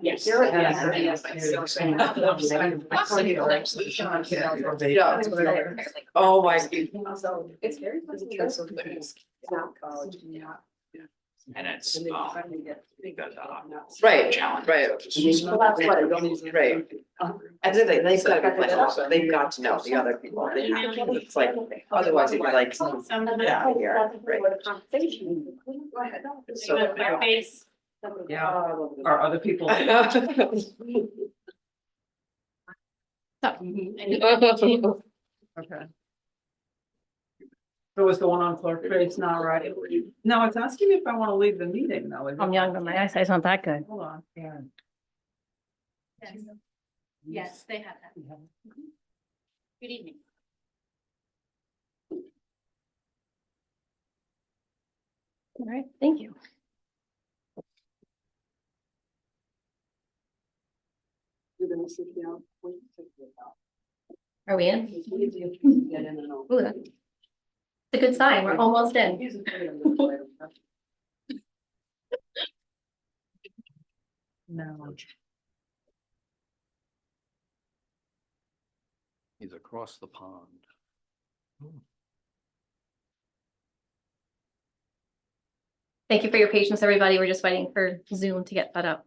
Yes. Oh, I see. It's very. And it's right, challenge. Right. Well, that's what I don't even, right. And then they've got to be like, they've got to know the other people. It's like, otherwise it'd be like. Yeah, here, right. So, Yeah, are other people? Okay. So is the one on clerk trade's not right? No, it's asking me if I want to leave the meeting though. I'm young, but my eyesight's not that good. Hold on, Karen. Yes, they have that. Good evening. All right, thank you. Are we in? Ooh, that's a good sign. We're almost in. No. He's across the pond. Thank you for your patience, everybody. We're just waiting for Zoom to get set up.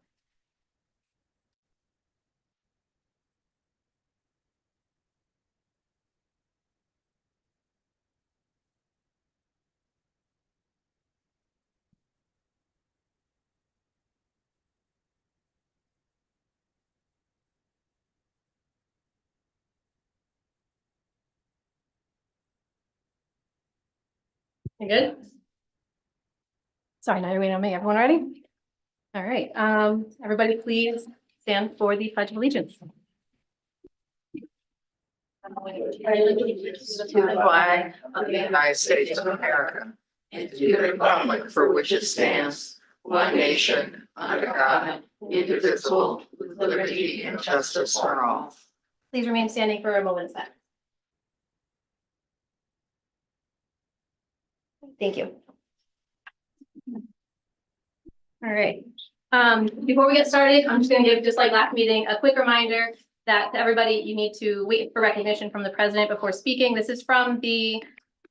You good? Sorry, now you're waiting on me. Everyone ready? All right, everybody please stand for the Pledge of Allegiance. To the flag of the United States of America and to the republic for which it stands, one nation, under God, indivisible, with liberty and justice for all. Please remain standing for a moment. Thank you. All right. Before we get started, I'm just going to give, just like last meeting, a quick reminder that to everybody, you need to wait for recognition from the president before speaking. This is from the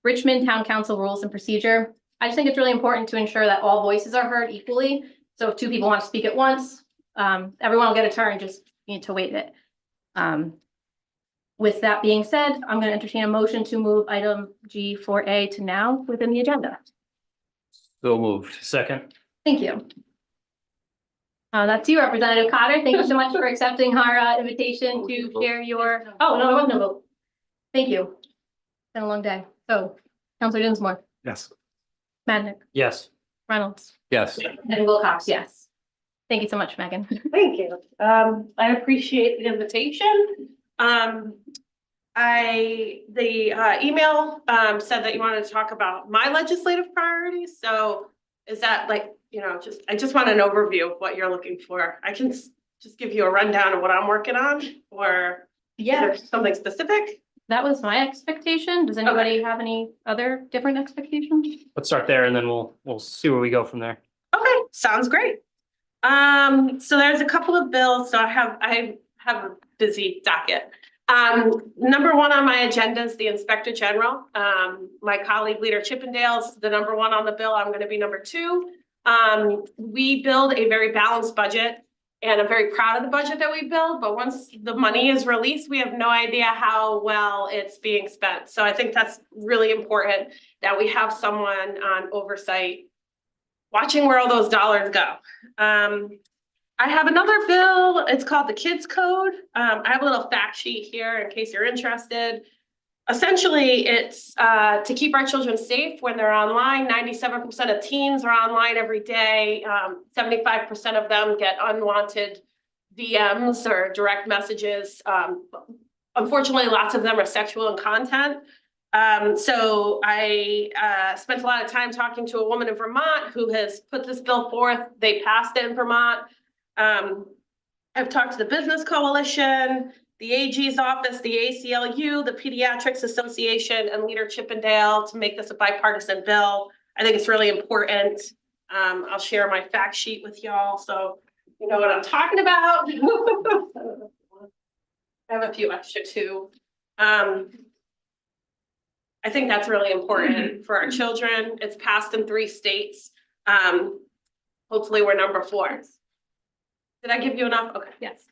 Richmond Town Council Rules and Procedure. I just think it's really important to ensure that all voices are heard equally. So if two people want to speak at once, everyone will get a turn, just need to wait it. With that being said, I'm going to entertain a motion to move item G4A to now within the agenda. So moved. Second. Thank you. That's you, Representative Cotter. Thank you so much for accepting our invitation to share your, oh, no, there was no vote. Thank you. It's been a long day. So, Councilor Dinsmore, Yes. Madnick, Yes. Reynolds, Yes. and Wilcox, yes. Thank you so much, Megan. Thank you. I appreciate the invitation. The email said that you wanted to talk about my legislative priorities. So is that like, you know, I just want an overview of what you're looking for. I can just give you a rundown of what I'm working on, or Yeah, is there something specific? that was my expectation. Does anybody have any other different expectations? Let's start there and then we'll see where we go from there. Okay, sounds great. So there's a couple of bills. So I have a busy docket. Number one on my agenda is the Inspector General. My colleague Leader Chippendale's the number one on the bill. I'm going to be number two. We build a very balanced budget, and I'm very proud of the budget that we build. But once the money is released, we have no idea how well it's being spent. So I think that's really important that we have someone on oversight watching where all those dollars go. I have another bill. It's called the Kids Code. I have a little fact sheet here in case you're interested. Essentially, it's to keep our children safe when they're online. 97% of teens are online every day. 75% of them get unwanted DMs or direct messages. Unfortunately, lots of them are sexual in content. So I spent a lot of time talking to a woman in Vermont who has put this bill forth. They passed it in Vermont. I've talked to the Business Coalition, the AG's office, the ACLU, the Pediatrics Association, and Leader Chippendale to make this a bipartisan bill. I think it's really important. I'll share my fact sheet with y'all so you know what I'm talking about. I have a few extra too. I think that's really important for our children. It's passed in 3 states. Hopefully we're number 4. Did I give you enough? Okay. Yes.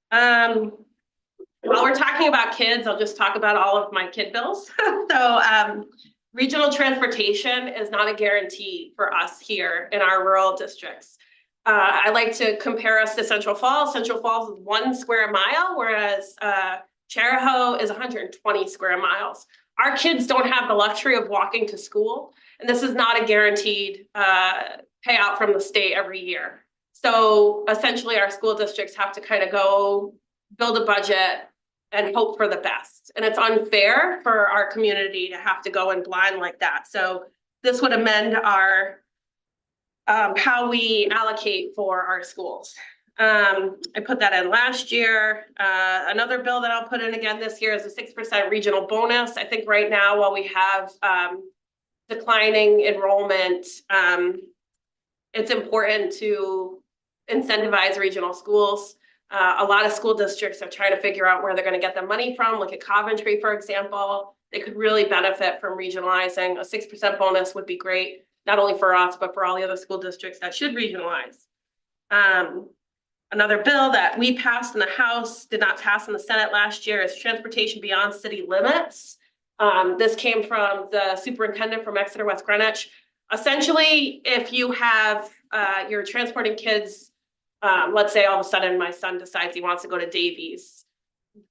While we're talking about kids, I'll just talk about all of my kid bills. So regional transportation is not a guarantee for us here in our rural districts. I like to compare us to Central Falls. Central Falls is 1 square mile, whereas Charahoe is 120 square miles. Our kids don't have the luxury of walking to school, and this is not a guaranteed payout from the state every year. So essentially our school districts have to kind of go build a budget and hope for the best. And it's unfair for our community to have to go in blind like that. So this would amend our how we allocate for our schools. I put that in last year. Another bill that I'll put in again this year is a 6% regional bonus. I think right now, while we have declining enrollment, it's important to incentivize regional schools. A lot of school districts are trying to figure out where they're going to get the money from. Look at Coventry, for example. They could really benefit from regionalizing. A 6% bonus would be great, not only for us, but for all the other school districts that should regionalize. Another bill that we passed in the House, did not pass in the Senate last year, is transportation beyond city limits. This came from the superintendent from Exeter West Greenwich. Essentially, if you have, you're transporting kids, let's say all of a sudden my son decides he wants to go to Davies.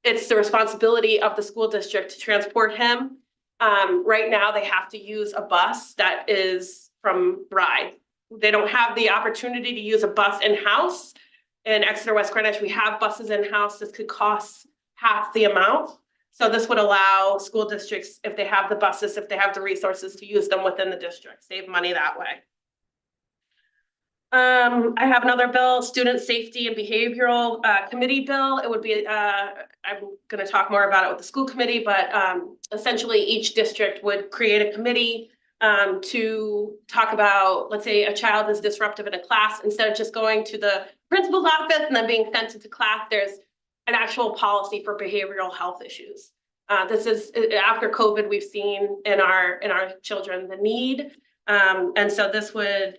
It's the responsibility of the school district to transport him. Right now, they have to use a bus that is from Ride. They don't have the opportunity to use a bus in-house. In Exeter West Greenwich, we have buses in-house. This could cost half the amount. So this would allow school districts, if they have the buses, if they have the resources, to use them within the district, save money that way. I have another bill, student safety and behavioral committee bill. It would be, I'm going to talk more about it with the school committee, but essentially each district would create a committee to talk about, let's say a child is disruptive in a class. Instead of just going to the principal's office and then being sent into class, there's an actual policy for behavioral health issues. This is after COVID, we've seen in our children the need. And so this would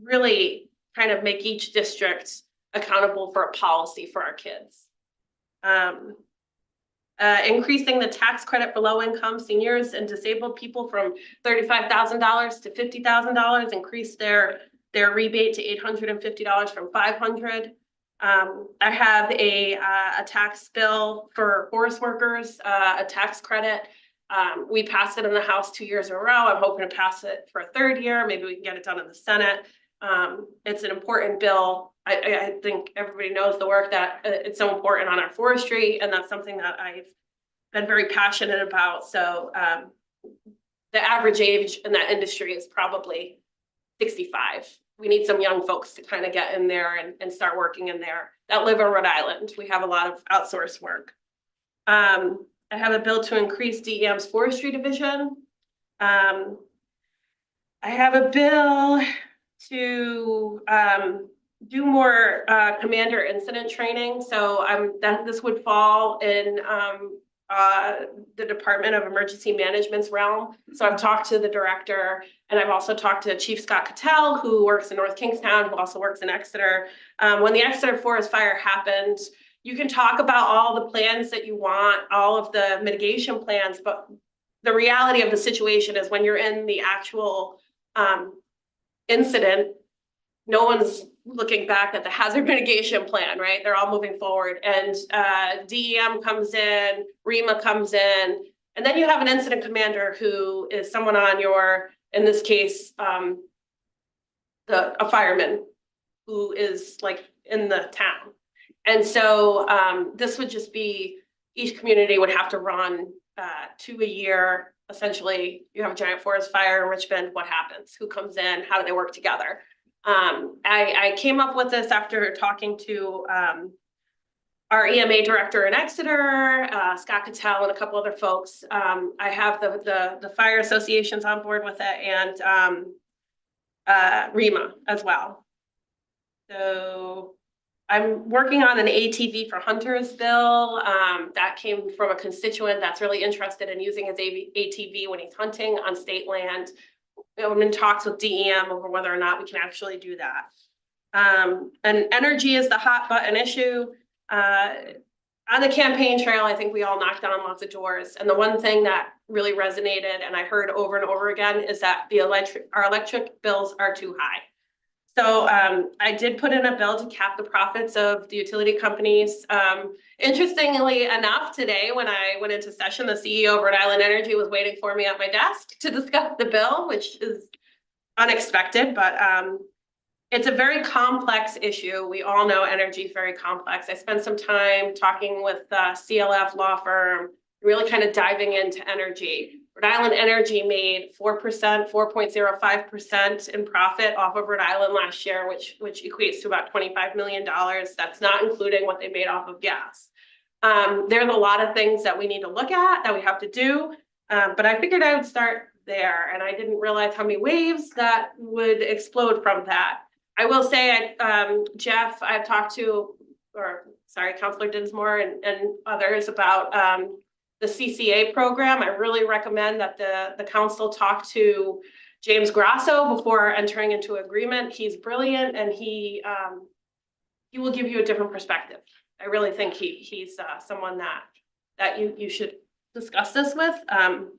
really kind of make each district accountable for a policy for our kids. Increasing the tax credit for low-income seniors and disabled people from $35,000 to $50,000, increase their rebate to $850 from $500. I have a tax bill for forest workers, a tax credit. We passed it in the House 2 years in a row. I'm hoping to pass it for a 3rd year. Maybe we can get it done in the Senate. It's an important bill. I think everybody knows the work that it's so important on our forestry, and that's something that I've been very passionate about. So the average age in that industry is probably 65. We need some young folks to kind of get in there and start working in there that live in Rhode Island. We have a lot of outsourced work. I have a bill to increase DEM's forestry division. I have a bill to do more commander incident training. So this would fall in the Department of Emergency Management's realm. So I've talked to the director, and I've also talked to Chief Scott Cattell, who works in North Kingstown, who also works in Exeter. When the Exeter forest fire happened, you can talk about all the plans that you want, all of the mitigation plans, but the reality of the situation is when you're in the actual incident, no one's looking back at the hazard mitigation plan, right? They're all moving forward, and DEM comes in, REMA comes in, and then you have an incident commander who is someone on your, in this case, a fireman who is like in the town. And so this would just be, each community would have to run 2 a year. Essentially, you have a giant forest fire in Richmond, what happens? Who comes in? How do they work together? I came up with this after talking to our EMA director in Exeter, Scott Cattell, and a couple other folks. I have the fire associations on board with it, and REMA as well. So I'm working on an ATV for hunters bill. That came from a constituent that's really interested in using his ATV when he's hunting on state land. I'm in talks with DEM over whether or not we can actually do that. And energy is the hot button issue. On the campaign trail, I think we all knocked on lots of doors. And the one thing that really resonated and I heard over and over again is that our electric bills are too high. So I did put in a bill to cap the profits of the utility companies. Interestingly enough, today when I went into session, the CEO of Rhode Island Energy was waiting for me at my desk to discuss the bill, which is unexpected, but it's a very complex issue. We all know energy is very complex. I spent some time talking with the CLF law firm, really kind of diving into energy. Rhode Island Energy made 4%, 4.05% in profit off of Rhode Island last year, which equates to about $25 million. That's not including what they made off of gas. There's a lot of things that we need to look at, that we have to do, but I figured I would start there, and I didn't realize how many waves that would explode from that. I will say, Jeff, I've talked to, Councilor Dinsmore and others about the CCA program. I really recommend that the council talk to James Grasso before entering into agreement. He's brilliant, and he will give you a different perspective. I really think he's someone that you should discuss this with.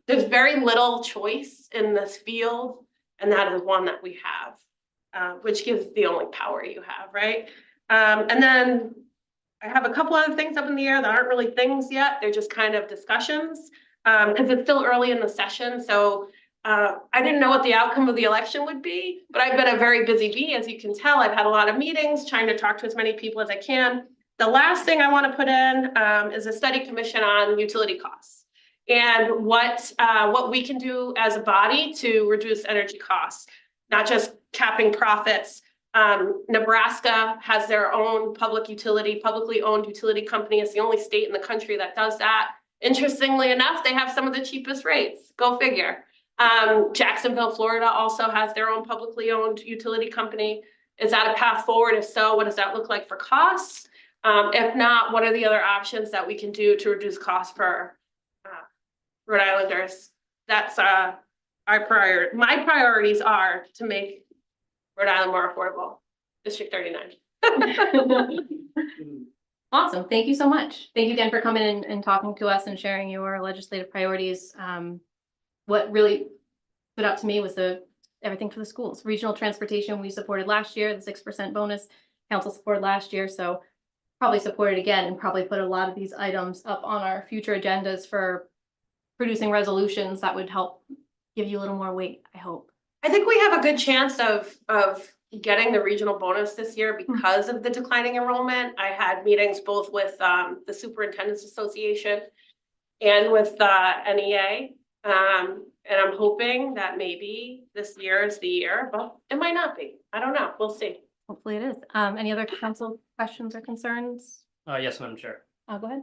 There's very little choice in this field, and that is one that we have, which gives the only power you have, right? And then I have a couple other things up in the air that aren't really things yet. They're just kind of discussions, because it's still early in the session. So I didn't know what the outcome of the election would be, but I've been a very busy bee, as you can tell. I've had a lot of meetings trying to talk to as many people as I can. The last thing I want to put in is a study commission on utility costs and what we can do as a body to reduce energy costs, not just capping profits. Nebraska has their own publicly owned utility company. It's the only state in the country that does that. Interestingly enough, they have some of the cheapest rates. Go figure. Jacksonville, Florida also has their own publicly owned utility company. Is that a path forward? If so, what does that look like for costs? If not, what are the other options that we can do to reduce costs for Rhode Islanders? That's our priority. My priorities are to make Rhode Island more affordable. District 39. Awesome. Thank you so much. Thank you again for coming in and talking to us and sharing your legislative priorities. What really stood out to me was everything for the schools. Regional transportation we supported last year, the 6% bonus council supported last year. So probably support it again and probably put a lot of these items up on our future agendas for producing resolutions that would help give you a little more weight, I hope. I think we have a good chance of getting the regional bonus this year because of the declining enrollment. I had meetings both with the Superintendent's Association and with NEA. And I'm hoping that maybe this year is the year, but it might not be. I don't know. We'll see. Hopefully it is. Any other council questions or concerns? Yes, Madam Chair. Go ahead.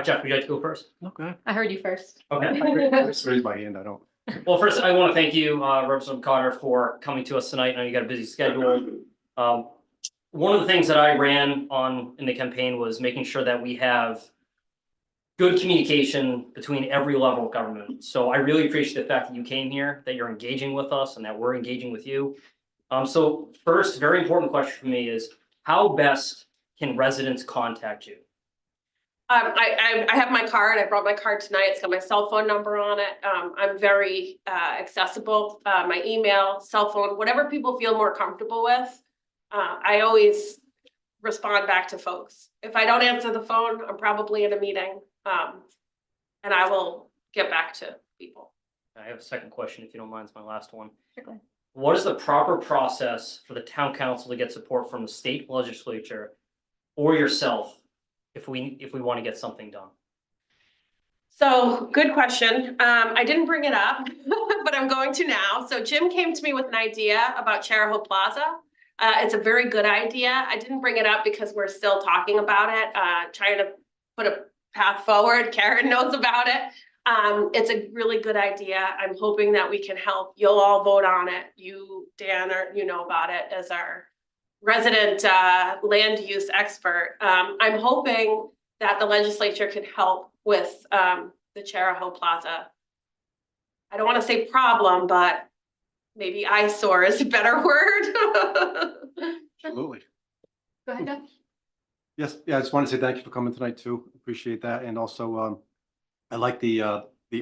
Jeff, would you like to go first? Okay. I heard you first. Okay. I just raised my hand, I don't. Well, first, I want to thank you, Representative Carter, for coming to us tonight. I know you got a busy schedule. One of the things that I ran on in the campaign was making sure that we have good communication between every level of government. So I really appreciate the fact that you came here, that you're engaging with us, and that we're engaging with you. So first, very important question for me is, how best can residents contact you? I have my card. I brought my card tonight. It's got my cell phone number on it. I'm very accessible. My email, cell phone, whatever people feel more comfortable with. I always respond back to folks. If I don't answer the phone, I'm probably in a meeting, and I will get back to people. I have a second question, if you don't mind. It's my last one. Sure. What is the proper process for the town council to get support from the state legislature or yourself if we want to get something done? So good question. I didn't bring it up, but I'm going to now. So Jim came to me with an idea about Charahoe Plaza. It's a very good idea. I didn't bring it up because we're still talking about it, trying to put a path forward. Karen knows about it. It's a really good idea. I'm hoping that we can help. You'll all vote on it. You, Dan, you know about it as our resident land use expert. I'm hoping that the legislature can help with the Charahoe Plaza. I don't want to say problem, but maybe eyesore is a better word. Absolutely. Go ahead, Jeff. Yes, yeah, I just wanted to say thank you for coming tonight too. Appreciate that. And also, I like the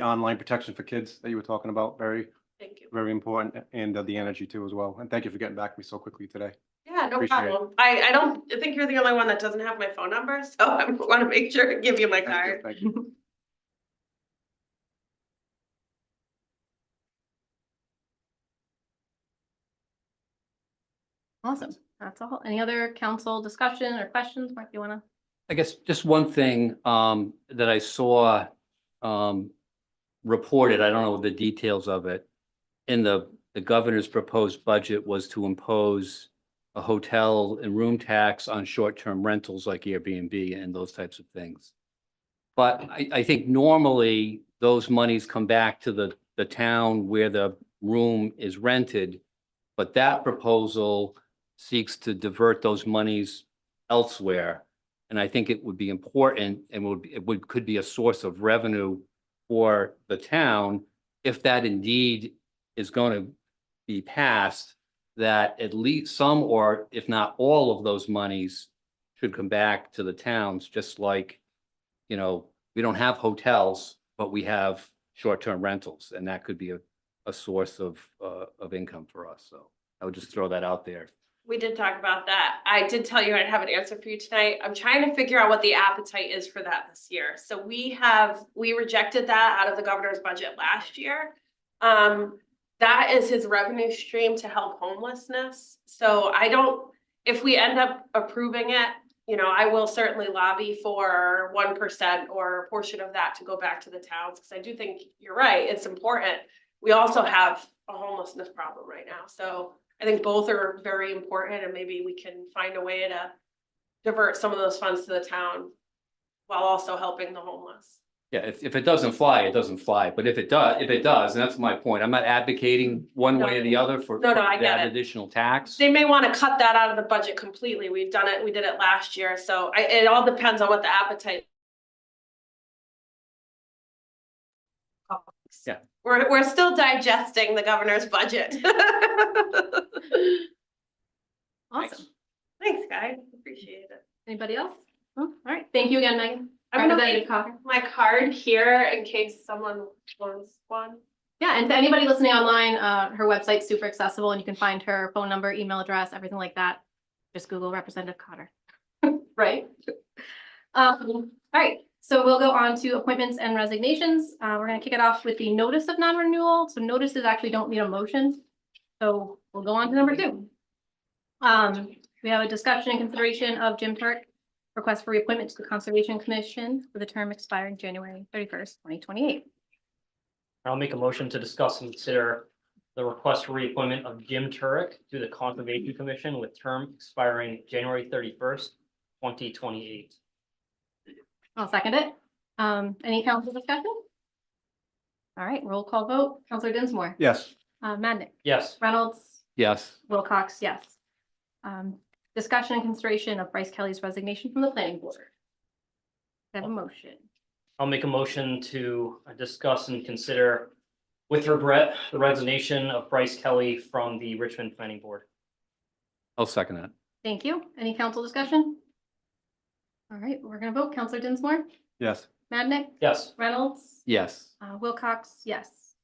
online protection for kids that you were talking about. Very, Thank you. very important. And the energy too as well. And thank you for getting back to me so quickly today. Yeah, no Appreciate it. problem. I think you're the only one that doesn't have my phone number, so I want to make sure to give you my Thank you, card. thank you. Awesome. That's all. Any other council discussion or questions? Mark, you wanna? I guess just one thing that I saw reported, I don't know the details of it. In the governor's proposed budget was to impose a hotel and room tax on short-term rentals like Airbnb and those types of things. But I think normally those monies come back to the town where the room is rented. But that proposal seeks to divert those monies elsewhere. And I think it would be important and could be a source of revenue for the town if that indeed is going to be passed, that at least some or if not all of those monies should come back to the towns, just like, you know, we don't have hotels, but we have short-term rentals, and that could be a source of income for us. So I would just throw that out there. We did talk about that. I did tell you I'd have an answer for you tonight. I'm trying to figure out what the appetite is for that this year. So we rejected that out of the governor's budget last year. That is his revenue stream to help homelessness. So if we end up approving it, you know, I will certainly lobby for 1% or a portion of that to go back to the towns, because I do think you're right, it's important. We also have a homelessness problem right now. So I think both are very important, and maybe we can find a way to divert some of those funds to the town while also helping the homeless. Yeah, if it doesn't fly, it doesn't fly. But if it does, and that's my point. I'm not advocating one way or the other for No, I get that it. additional tax. They may want to cut that out of the budget completely. We did it last year. So it all depends on what the appetite. Yeah. We're still digesting the governor's budget. Awesome. Thanks, guys. Appreciate it. Anybody else? Oh, all right. Thank you again, Megan. I'm gonna Representative leave Cocker. my card here in case someone wants one. Yeah, and to anybody listening online, her website's super accessible and you can find her phone number, email address, everything like that. Just Google Representative Cotter. Right? All right, so we'll go on to appointments and resignations. We're gonna kick it off with the notice of non-renewal. So notices actually don't need a motion. So we'll go on to number 2. We have a discussion and consideration of Jim Turk request for reappointment to the Conservation Commission for the term expiring January 31st, 2028. I'll make a motion to discuss and consider the request for reappointment of Jim Turek to the Conservation Commission with term expiring January 31st, 2028. I'll second it. Any council discussion? All right, roll call vote. Counselor Dinsmore, Yes, Madnick, Yes, Reynolds, Yes, Wilcox, yes. Discussion and consideration of Bryce Kelly's resignation from the planning board. I have a motion. I'll make a motion to discuss and consider with regret the resignation of Bryce Kelly from the Richmond Planning Board. I'll second that. Thank you. Any council discussion? All right, we're gonna vote. Counselor Dinsmore, yes, Madnick, Yes, Reynolds, Yes, Wilcox, yes.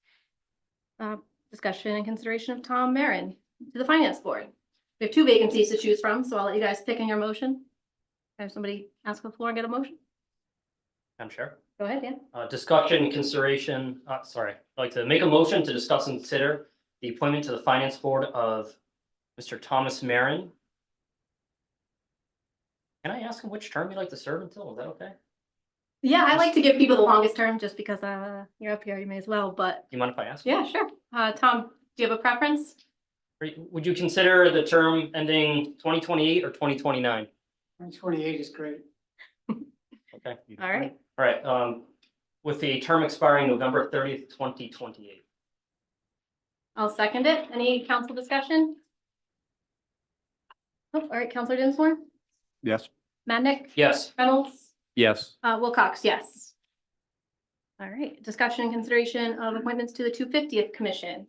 Discussion and consideration of Tom Marin to the finance board. We have 2 vacancies to choose from, so I'll let you guys pick in your motion. Have somebody ask the floor and get a motion? Madam Chair. Go ahead, Dan. Discussion, consideration, I'd like to make a motion to discuss and consider the appointment to the Finance Board of Mr. Thomas Marin. Can I ask him which term you'd like to serve until? Is that okay? Yeah, I like to give people the longest term just because you're up here, you may as well, but Do you mind if I ask? yeah, sure. Tom, do you have a preference? Would you consider the term ending 2028 or 2029? 2028 is great. Okay, All right, all right, with the term expiring November 30th, 2028. I'll second it. Any council discussion? Oh, all right, Counselor Dinsmore, Yes. Madnick, Yes, Reynolds, Yes, Wilcox, yes. All right, discussion and consideration of appointments to the 250th Commission.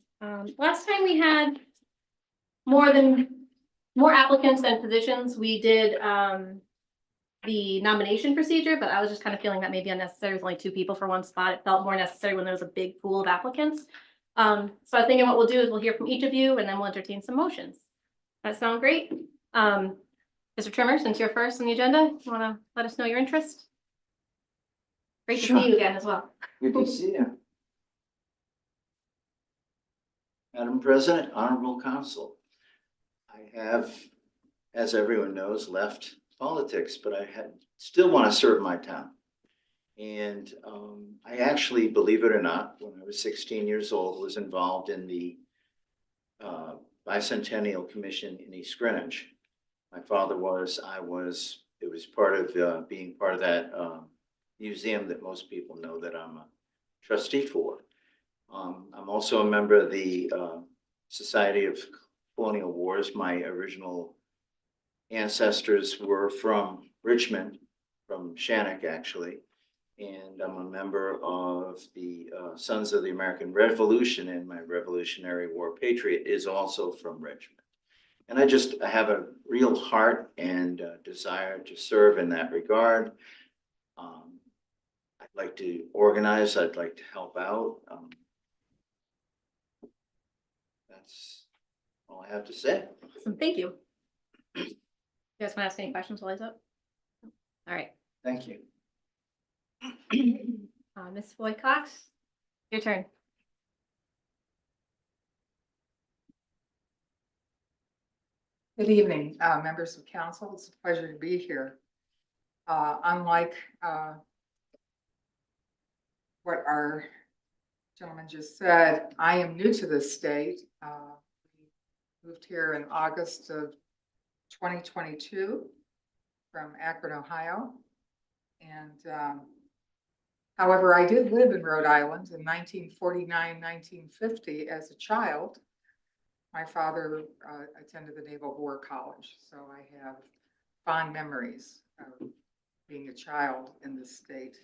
Last time we had more applicants than positions. We did the nomination procedure, but I was just kind of feeling that maybe unnecessary. There's only 2 people for 1 spot. It felt more necessary when there was a big pool of applicants. So I think what we'll do is we'll hear from each of you and then we'll entertain some motions. That sound great? Mr. Trimmer, since you're first on the agenda, you want to let us know your interest? Great to Sure. see you again as well. Good to see you. Madam President, Honorable Council, I have, as everyone knows, left politics, but still want to serve my town. And I actually, believe it or not, when I was 16 years old, was involved in the Bicentennial Commission in East Greenwich. My father was, it was part of being part of that museum that most people know that I'm a trustee for. I'm also a member of the Society of Colonial Wars. My original ancestors were from Richmond, from Shannock actually. And I'm a member of the Sons of the American Revolution, and my Revolutionary War patriot is also from Richmond. And I have a real heart and desire to serve in that regard. I'd like to organize, I'd like to help out. That's all I have to say. Awesome, thank you. You guys want to ask any questions while he's up? All right, Thank you. Ms. Wilcox, your turn. Good evening, members of council. It's a pleasure to be here. Unlike what our gentleman just said, I am new to this state. We moved here in August of 2022 from Akron, Ohio. And however, I did live in Rhode Island in 1949, 1950 as a child. My father attended the Naval War College, so I have fond memories of being a child in this state.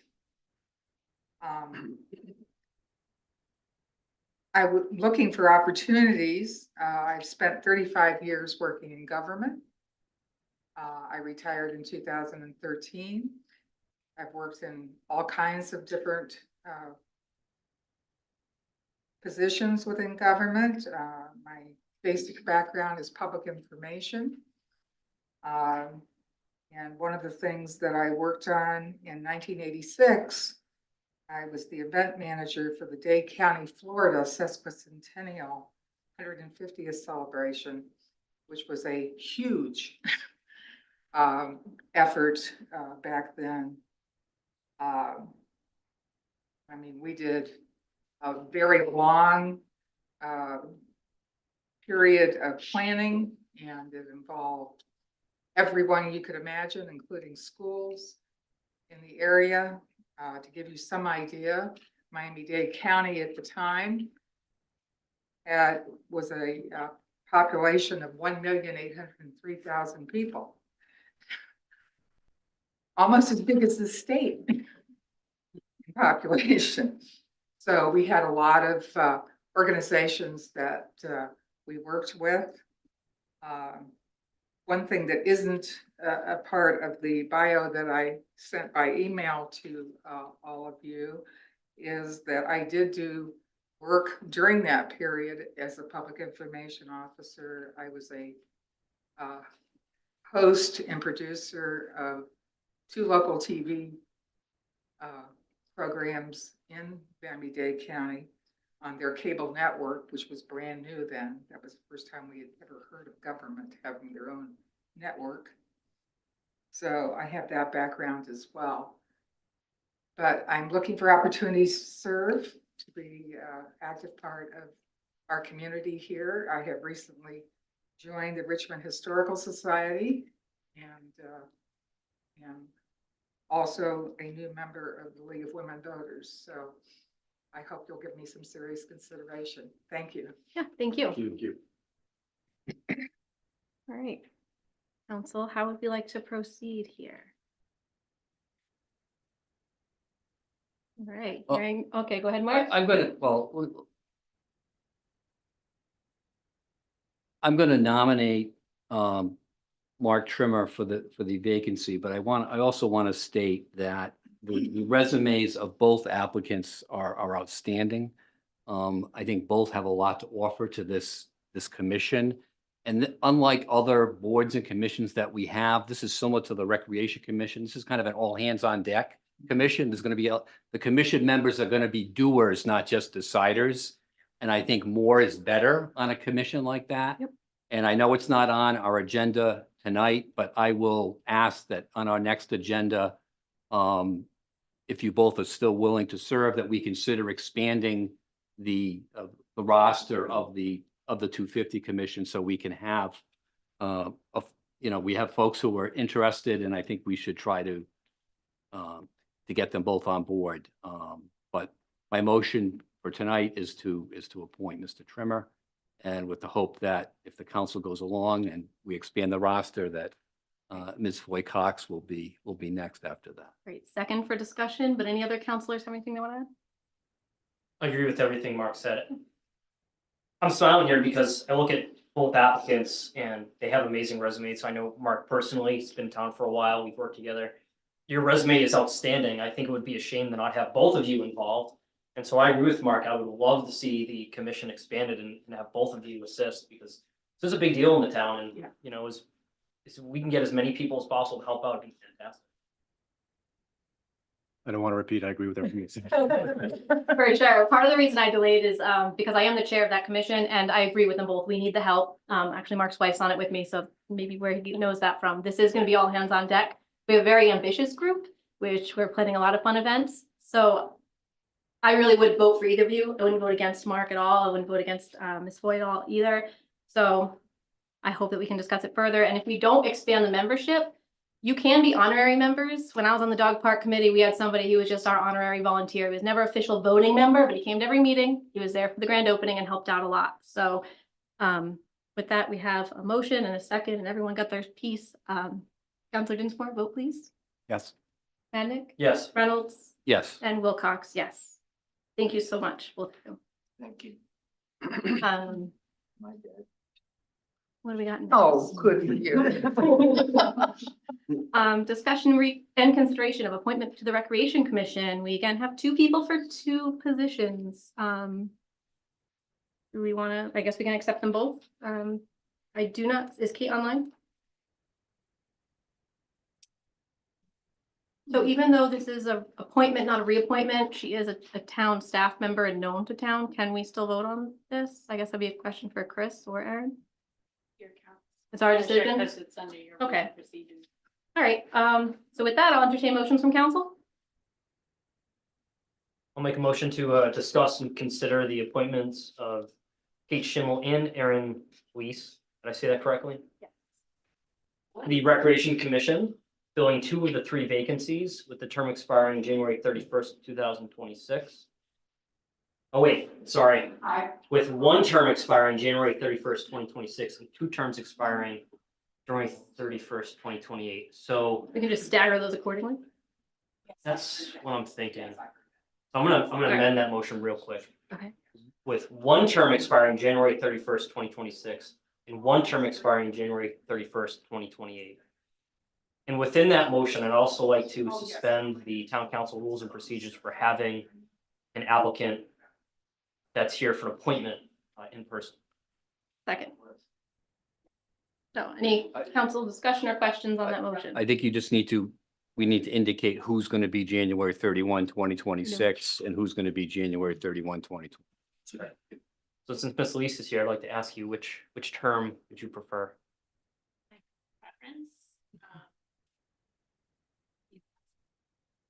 I was looking for opportunities. I've spent 35 years working in government. I retired in 2013. I've worked in all kinds of different positions within government. My basic background is public information. And one of the things that I worked on in 1986, I was the event manager for the Dade County, Florida Sesquicentennial 150th celebration, which was a huge effort back then. I mean, we did a very long period of planning, and it involved everyone you could imagine, including schools in the area. To give you some idea, Miami-Dade County at the time was a population of 1,803,000 people. Almost as big as the state in population. So we had a lot of organizations that we worked with. One thing that isn't a part of the bio that I sent by email to all of you is that I did do work during that period as a public information officer. I was a host and producer of 2 local TV programs in Miami-Dade County on their cable network, which was brand new then. That was the first time we had ever heard of government having their own network. So I have that background as well. But I'm looking for opportunities to serve, to be an active part of our community here. I have recently joined the Richmond Historical Society and am also a new member of the League of Women Voters. So I hope you'll give me some serious consideration. Thank you. Yeah, thank you. Thank you. All right. Council, how would you like to proceed here? All right, Oh. okay, go ahead, Mark. I'm gonna, I'm gonna nominate Mark Trimmer for the vacancy, but I also want to state that the resumes of both applicants are outstanding. I think both have a lot to offer to this commission. And unlike other boards and commissions that we have, this is similar to the Recreation Commission. This is kind of an all hands on deck commission. There's going to be, the commission members are going to be doers, not just deciders. And I think more is better on a commission like that. Yep. And I know it's not on our agenda tonight, but I will ask that on our next agenda, if you both are still willing to serve, that we consider expanding the roster of the 250 commission, so we can have, we have folks who are interested, and I think we should try to get them both on board. But my motion for tonight is to appoint Mr. Trimmer, and with the hope that if the council goes along and we expand the roster, that Ms. Foy Cox will be next after that. Great, second for discussion, but any other counselors have anything they want to add? I agree with everything Mark said. I'm smiling here because I look at both applicants and they have amazing resumes. I know Mark personally, he's been in town for a while. We've worked together. Your resume is outstanding. I think it would be a shame to not have both of you involved. And so I agree with Mark. I would love to see the commission expanded and have both of you assist, because this is a big deal in the town. And, as we can get as many people as possible to help out, it'd be fantastic. I don't want to repeat. I agree with everything you said. For sure. Part of the reason I delayed is because I am the chair of that commission and I agree with them both. We need the help. Actually, Mark's wife's on it with me, so maybe where he knows that from. This is going to be all hands on deck. We have a very ambitious group, which we're planning a lot of fun events. So I really would vote for either of you. I wouldn't vote against Mark at all. I wouldn't vote against Ms. Foy at all either. So I hope that we can discuss it further. And if we don't expand the membership, you can be honorary members. When I was on the dog park committee, we had somebody who was just our honorary volunteer. He was never official voting member, but he came to every meeting. He was there for the grand opening and helped out a lot. So with that, we have a motion and a second, and everyone got their piece. Councilor Dinsmore, vote please. Yes. Madnick? Yes. Reynolds? Yes. And Wilcox, yes. Thank you so much, both of you. Thank you. My bad. What do we got? Next? Oh, good for you. Discussion and consideration of appointment to the Recreation Commission. We again have two people for two positions. Do we want to, I guess we can accept them both. I do not, is Kate online? So even though this is a appointment, not a reappointment, she is a town staff member and known to town. Can we still vote on this? I guess that'd be a question for Chris or Aaron. It's our decision. It's under your Okay. procedure. All right, so with that, I'll entertain motions from council. I'll make a motion to discuss and consider the appointments of Kate Schimmel and Aaron Weiss. Did I say that correctly? Yes. The Recreation Commission, filling 2 of the 3 vacancies with the term expiring January 31st, 2026. Oh, wait, sorry. With 1 term expiring January 31st, 2026, and 2 terms expiring January 31st, 2028. So We can just stagger those accordingly. that's what I'm thinking. I'm gonna amend that motion real quick. Okay. With 1 term expiring January 31st, 2026, and 1 term expiring January 31st, 2028. And within that motion, I'd also like to suspend the town council rules and procedures for having an applicant that's here for appointment in person. Second. So any council discussion or questions on that motion? I think you just we need to indicate who's going to be January 31, 2026, and who's going to be January 31, 2020. So since Ms. Elise is here, I'd like to ask you which term would you prefer?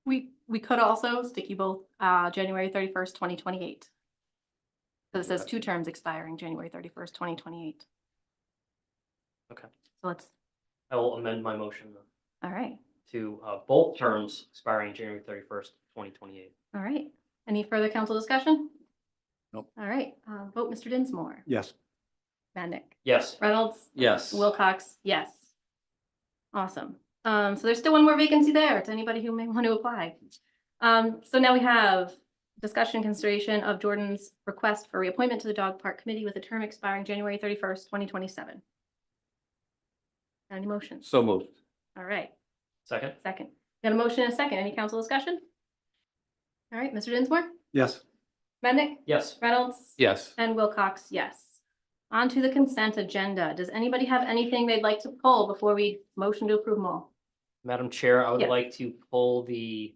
We could also stick you both January 31st, 2028. So it says 2 terms expiring January 31st, 2028. Okay. So let's, I will amend my motion all right, to both terms expiring January 31st, 2028. all right. Any further council discussion? Nope. All right, vote Mr. Dinsmore, Yes. Madnick, Yes. Reynolds, Yes. Wilcox, yes. Awesome. So there's still one more vacancy there to anybody who may want to apply. So now we have discussion consideration of Jordan's request for reappointment to the Dog Park Committee with a term expiring January 31st, 2027. Any motions? So moved. All right, Second? second. Got a motion and a second. Any council discussion? All right, Mr. Dinsmore, Yes. Madnick, Yes. Reynolds, Yes. and Wilcox, yes. On to the consent agenda. Does anybody have anything they'd like to pull before we motion to approve them all? Madam Chair, I would Yeah. like to pull the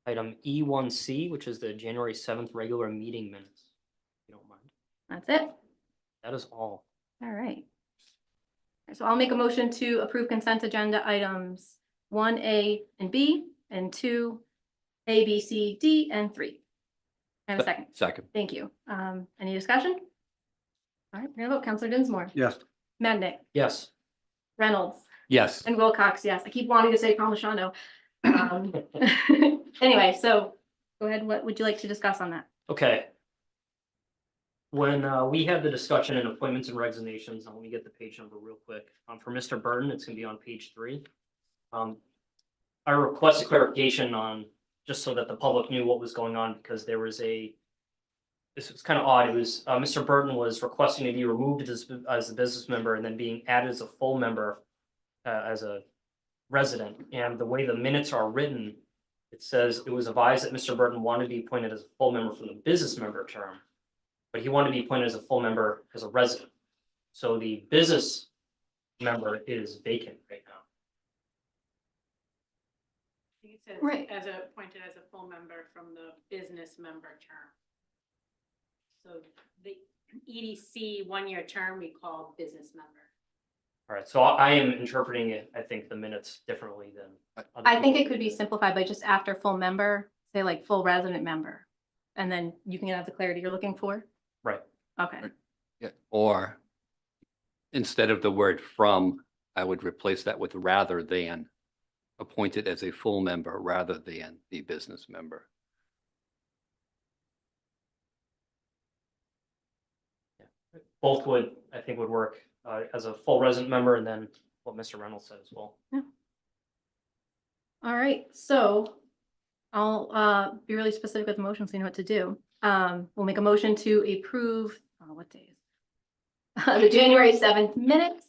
item E1C, which is the January 7th regular meeting minutes. If you don't mind. That's it? That is all. All right. So I'll make a motion to approve consent agenda items 1A and B, and 2A, B, C, D, and 3. And a second. Second. Thank you. Any discussion? All right, we're gonna vote. Counselor Dinsmore, Yes. Madnick, Yes. Reynolds, Yes. and Wilcox, yes. I keep wanting to say Palmigano. Anyway, so go ahead. What would you like to discuss on that? Okay. When we had the discussion in appointments and resignations, let me get the page number real quick. For Mr. Burton, it's gonna be on page 3. I request a clarification on, just so that the public knew what was going on, because there was this was kind of odd. It was, Mr. Burton was requesting to be removed as a business member and then being added as a full member as a resident. And the way the minutes are written, it says it was advised that Mr. Burton wanted to be appointed as a full member for the business member term, but he wanted to be appointed as a full member as a resident. So the business member is vacant right now. I think it says Right. as appointed as a full member from the business member term. So the EDC 1-year term we call business member. All right, so I am interpreting it, I think, the minutes differently than. other I think it people. could be simplified by just after full member, say like full resident member. And then you can have the clarity you're looking for. Right. Okay, Yeah. Or instead of the word from, I would replace that with rather than, appointed as a full member rather than the business member. Both would, I think, would work as a full resident member, and then what Mr. Reynolds said as well. all right, so I'll be really specific with the motion so you know what to do. We'll make a motion to approve, what days? The January 7th minutes.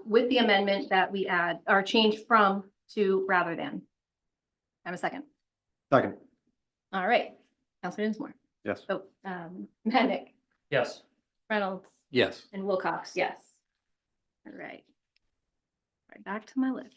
With the amendment that we add, or change from to rather than. Have a second. Second. All right, Counselor Dinsmore. Yes. Oh, Madnick, Yes. Reynolds, Yes. and Wilcox, yes. All right. Right back to my list.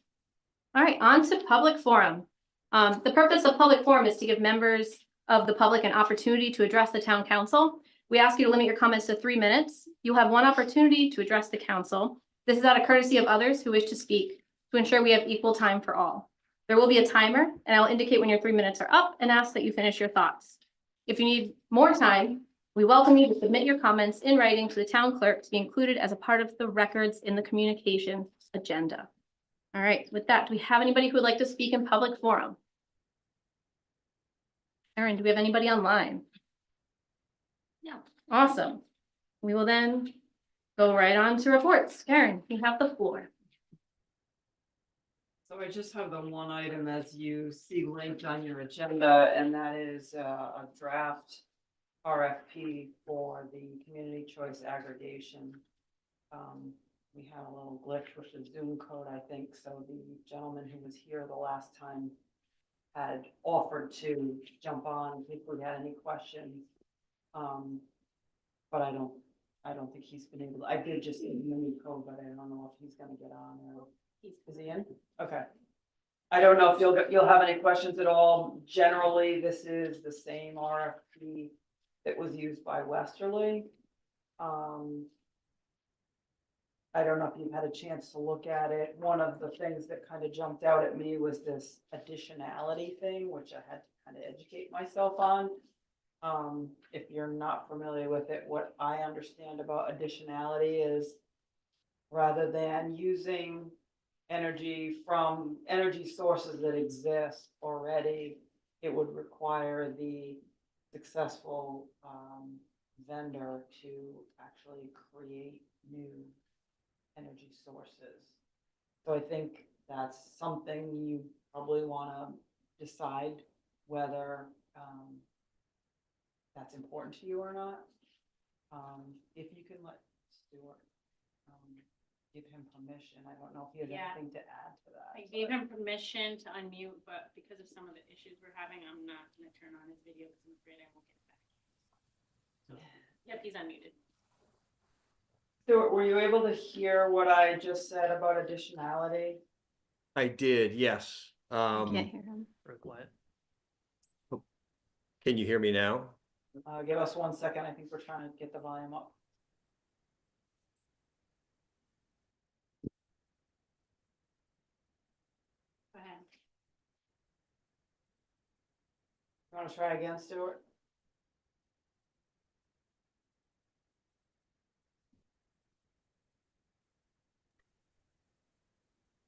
All right, on to public forum. The purpose of public forum is to give members of the public an opportunity to address the town council. We ask you to limit your comments to 3 minutes. You'll have 1 opportunity to address the council. This is out of courtesy of others who wish to speak to ensure we have equal time for all. There will be a timer, and I'll indicate when your 3 minutes are up and ask that you finish your thoughts. If you need more time, we welcome you to submit your comments in writing to the town clerk to be included as a part of the records in the communication agenda. All right, with that, do we have anybody who would like to speak in public forum? Erin, do we have anybody online? No. Awesome. We will then go right on to reports. Karen, you have the floor. So I just have the one item as you see linked on your agenda, and that is a draft RFP for the community choice aggregation. We had a little glitch with the Zoom code, I think, so the gentleman who was here the last time had offered to jump on if we had any questions. But I don't think he's been able, I did just see the mini code, but I don't know if he's gonna get on or. Is he in? Okay. I don't know if you'll have any questions at all. Generally, this is the same RFP that was used by Westerly. I don't know if you've had a chance to look at it. One of the things that kind of jumped out at me was this additionality thing, which I had to kind of educate myself on. If you're not familiar with it, what I understand about additionality is rather than using energy from energy sources that exist already, it would require the successful vendor to actually create new energy sources. So I think that's something you probably want to decide whether that's important to you or not. If you can let Stuart give him permission, I don't know if he has Yeah. anything to add to that. I gave him permission to unmute, but because of some of the issues we're having, I'm not gonna turn on his video because I'm afraid I won't get it back. Yep, he's unmuted. Stuart, were you able to hear what I just said about additionality? I did, yes. Can't hear him. Very quiet. Can you hear me now? Give us 1 second. I think we're trying to get the volume up. Go ahead. You want to try again, Stuart?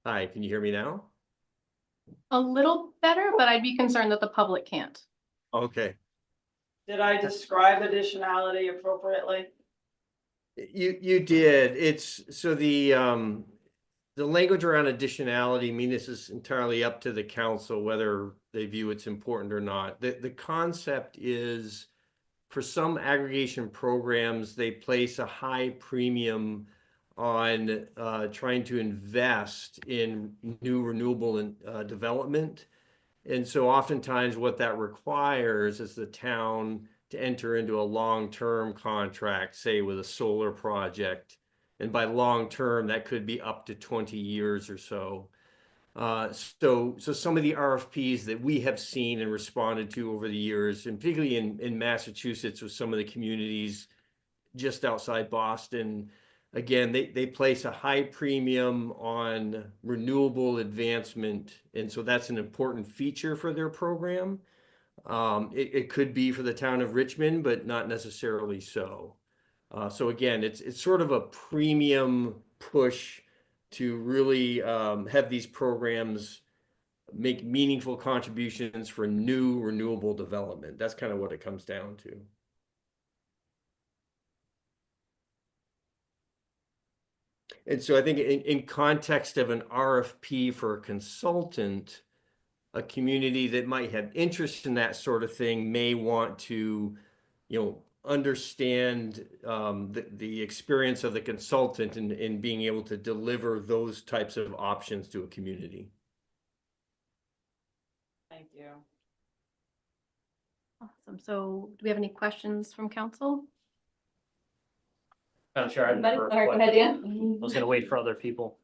Hi, can you hear me now? A little better, but I'd be concerned that the public can't. Okay. Did I describe additionality appropriately? You did. It's so the language around additionality, I mean, this is entirely up to the council whether they view it's important or not. The concept is for some aggregation programs, they place a high premium on trying to invest in new renewable development. And so oftentimes what that requires is the town to enter into a long-term contract, say with a solar project. And by long-term, that could be up to 20 years or so. So some of the RFPs that we have seen and responded to over the years, and particularly in Massachusetts with some of the communities just outside Boston, again, they place a high premium on renewable advancement. And so that's an important feature for their program. It could be for the town of Richmond, but not necessarily so. So again, it's sort of a premium push to really have these programs make meaningful contributions for new renewable development. That's kind of what it comes down to. And so I think in context of an RFP for a consultant, a community that might have interest in that sort of thing may want to, understand the experience of the consultant in being able to deliver those types of options to a community. Thank you. Awesome. So do we have any questions from council? Madam Chair, I had Anybody? another All right, go ahead, Dan. I was gonna wait for other people.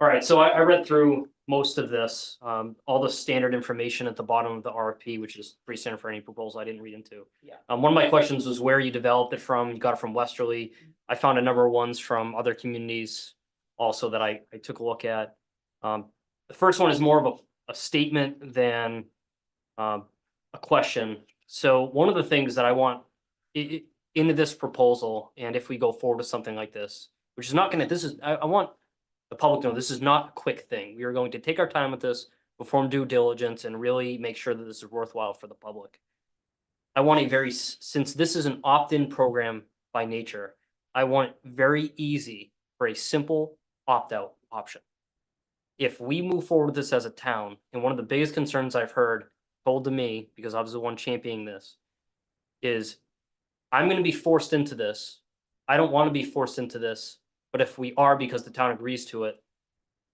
All right, so I read through most of this, all the standard information at the bottom of the RFP, which is pretty standard for any proposal I didn't read into. Yeah. One of my questions was where you developed it from. You got it from Westerly. I found a number of ones from other communities also that I took a look at. The first one is more of a statement than a question. So one of the things that I want into this proposal, and if we go forward with something like this, which is not gonna, I want the public to know this is not a quick thing. We are going to take our time with this, perform due diligence, and really make sure that this is worthwhile for the public. I want since this is an opt-in program by nature, I want it very easy for a simple opt-out option. If we move forward with this as a town, and one of the biggest concerns I've heard told to me, because I was the one championing this, is I'm gonna be forced into this. I don't wanna be forced into this, but if we are because the town agrees to it,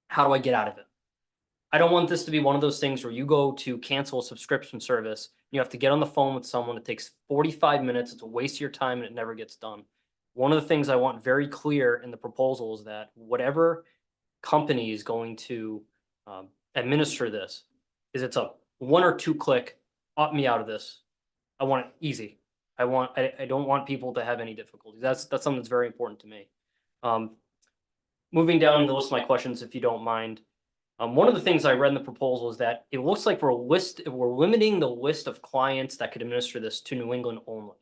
how do I get out of it? I don't want this to be one of those things where you go to cancel a subscription service, you have to get on the phone with someone, it takes 45 minutes, it's a waste of your time and it never gets done. One of the things I want very clear in the proposal is that whatever company is going to administer this, is it's a 1 or 2 click, opt me out of this. I want it easy. I don't want people to have any difficulties. That's something that's very important to me. Moving down the list of my questions, if you don't mind. One of the things I read in the proposal is that it looks like we're limiting the list of clients that could administer this to New England only.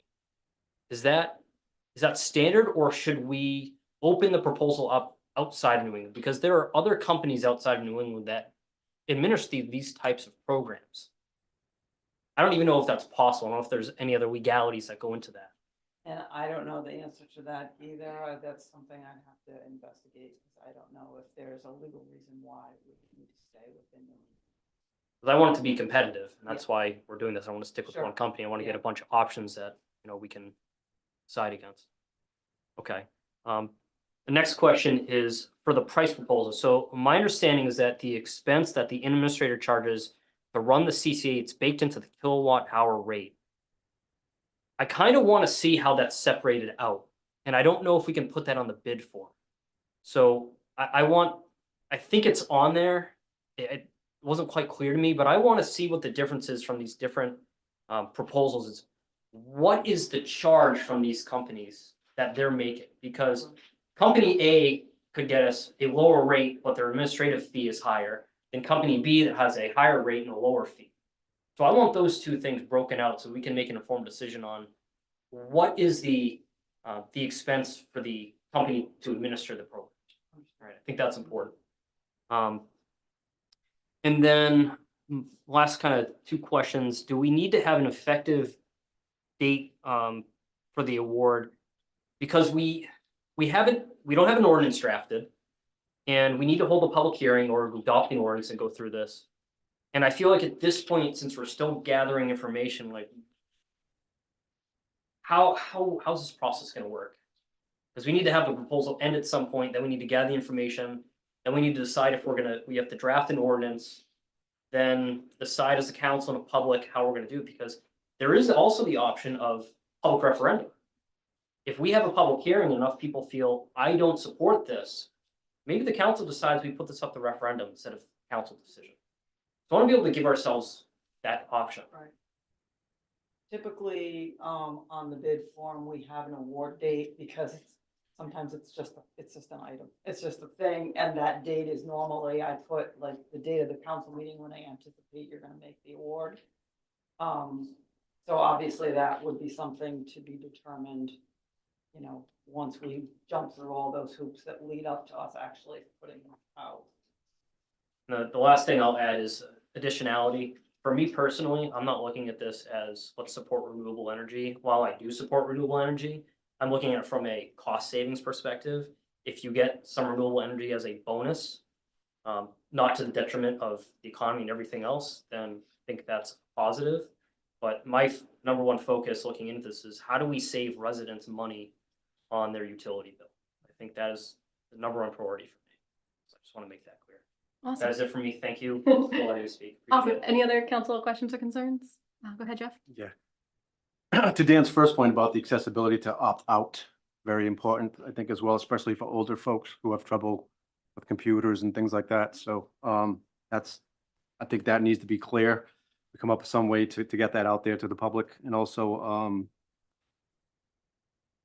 Is that standard, or should we open the proposal up outside of New England? Because there are other companies outside of New England that administer these types of programs. I don't even know if that's possible. I don't know if there's any other legalities that go into that. And I don't know the answer to that either. That's something I'd have to investigate, because I don't know if there's a legal reason why we need to stay within the. Because I want it to be competitive, and that's why we're doing this. I want to stick with Sure. one company. I want to get Yeah. a bunch of options that, we can decide against. Okay. The next question is for the price proposal. So my understanding is that the expense that the administrator charges to run the CCA, it's baked into the kilowatt hour rate. I kind of want to see how that's separated out, and I don't know if we can put that on the bid form. So I think it's on there. It wasn't quite clear to me, but I want to see what the difference is from these different proposals. Is what is the charge from these companies that they're making? Because company A could get us a lower rate, but their administrative fee is higher than company B that has a higher rate and a lower fee. So I want those two things broken out so we can make an informed decision on what is the expense for the company to administer the program. All right, I think that's important. And then last kind of two questions. Do we need to have an effective date for the award? Because we don't have an ordinance drafted, and we need to hold a public hearing or adopt the ordinance and go through this. And I feel like at this point, since we're still gathering information, like how's this process going to work? Because we need to have the proposal end at some point, then we need to gather the information, then we need to decide if we have to draft an ordinance, then decide as a council and a public how we're going to do it, because there is also the option of public referendum. If we have a public hearing and enough people feel, I don't support this, maybe the council decides we put this up to referendum instead of council decision. So I want to be able to give ourselves that option. Right. Typically, on the bid form, we have an award date, because sometimes it's just an item. It's just a thing, and that date is normally, I put like the date of the council meeting when I anticipate you're gonna make the award. So obviously that would be something to be determined, once we jump through all those hoops that lead up to us actually putting it out. The last thing I'll add is additionality. For me personally, I'm not looking at this as let's support renewable energy. While I do support renewable energy, I'm looking at it from a cost savings perspective. If you get some renewable energy as a bonus, not to the detriment of the economy and everything else, then I think that's positive. But my number one focus looking into this is how do we save residents money on their utility bill? I think that is the number one priority for me. So I just want to make that clear. Awesome. That is it for me. Thank you for letting me speak. Awesome. Appreciate it. Any other council questions or concerns? Go ahead, Jeff. Yeah. To Dan's first point about the accessibility to opt out, very important, I think, as well, especially for older folks who have trouble with computers and things like that. So I think that needs to be clear. We come up with some way to get that out there to the public. And also,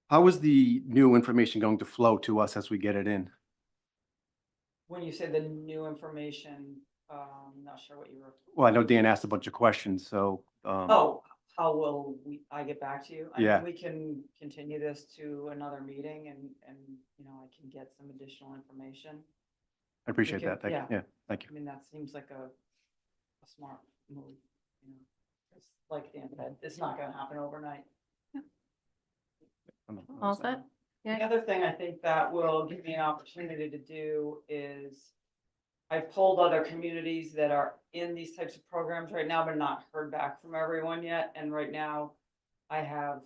how is the new information going to flow to us as we get it in? When you say the new information, I'm not sure what you were. Well, I know Dan asked a bunch of questions, so. How will I get back to you? Yeah. We can continue this to another meeting and I can get some additional information. I appreciate that. Yeah. Yeah, thank you. I mean, that seems like a smart move, It's like Dan said, it's not gonna happen overnight. All set? The other thing I think that will give me an opportunity to do is I've polled other communities that are in these types of programs right now, but not heard back from everyone yet. And right now I have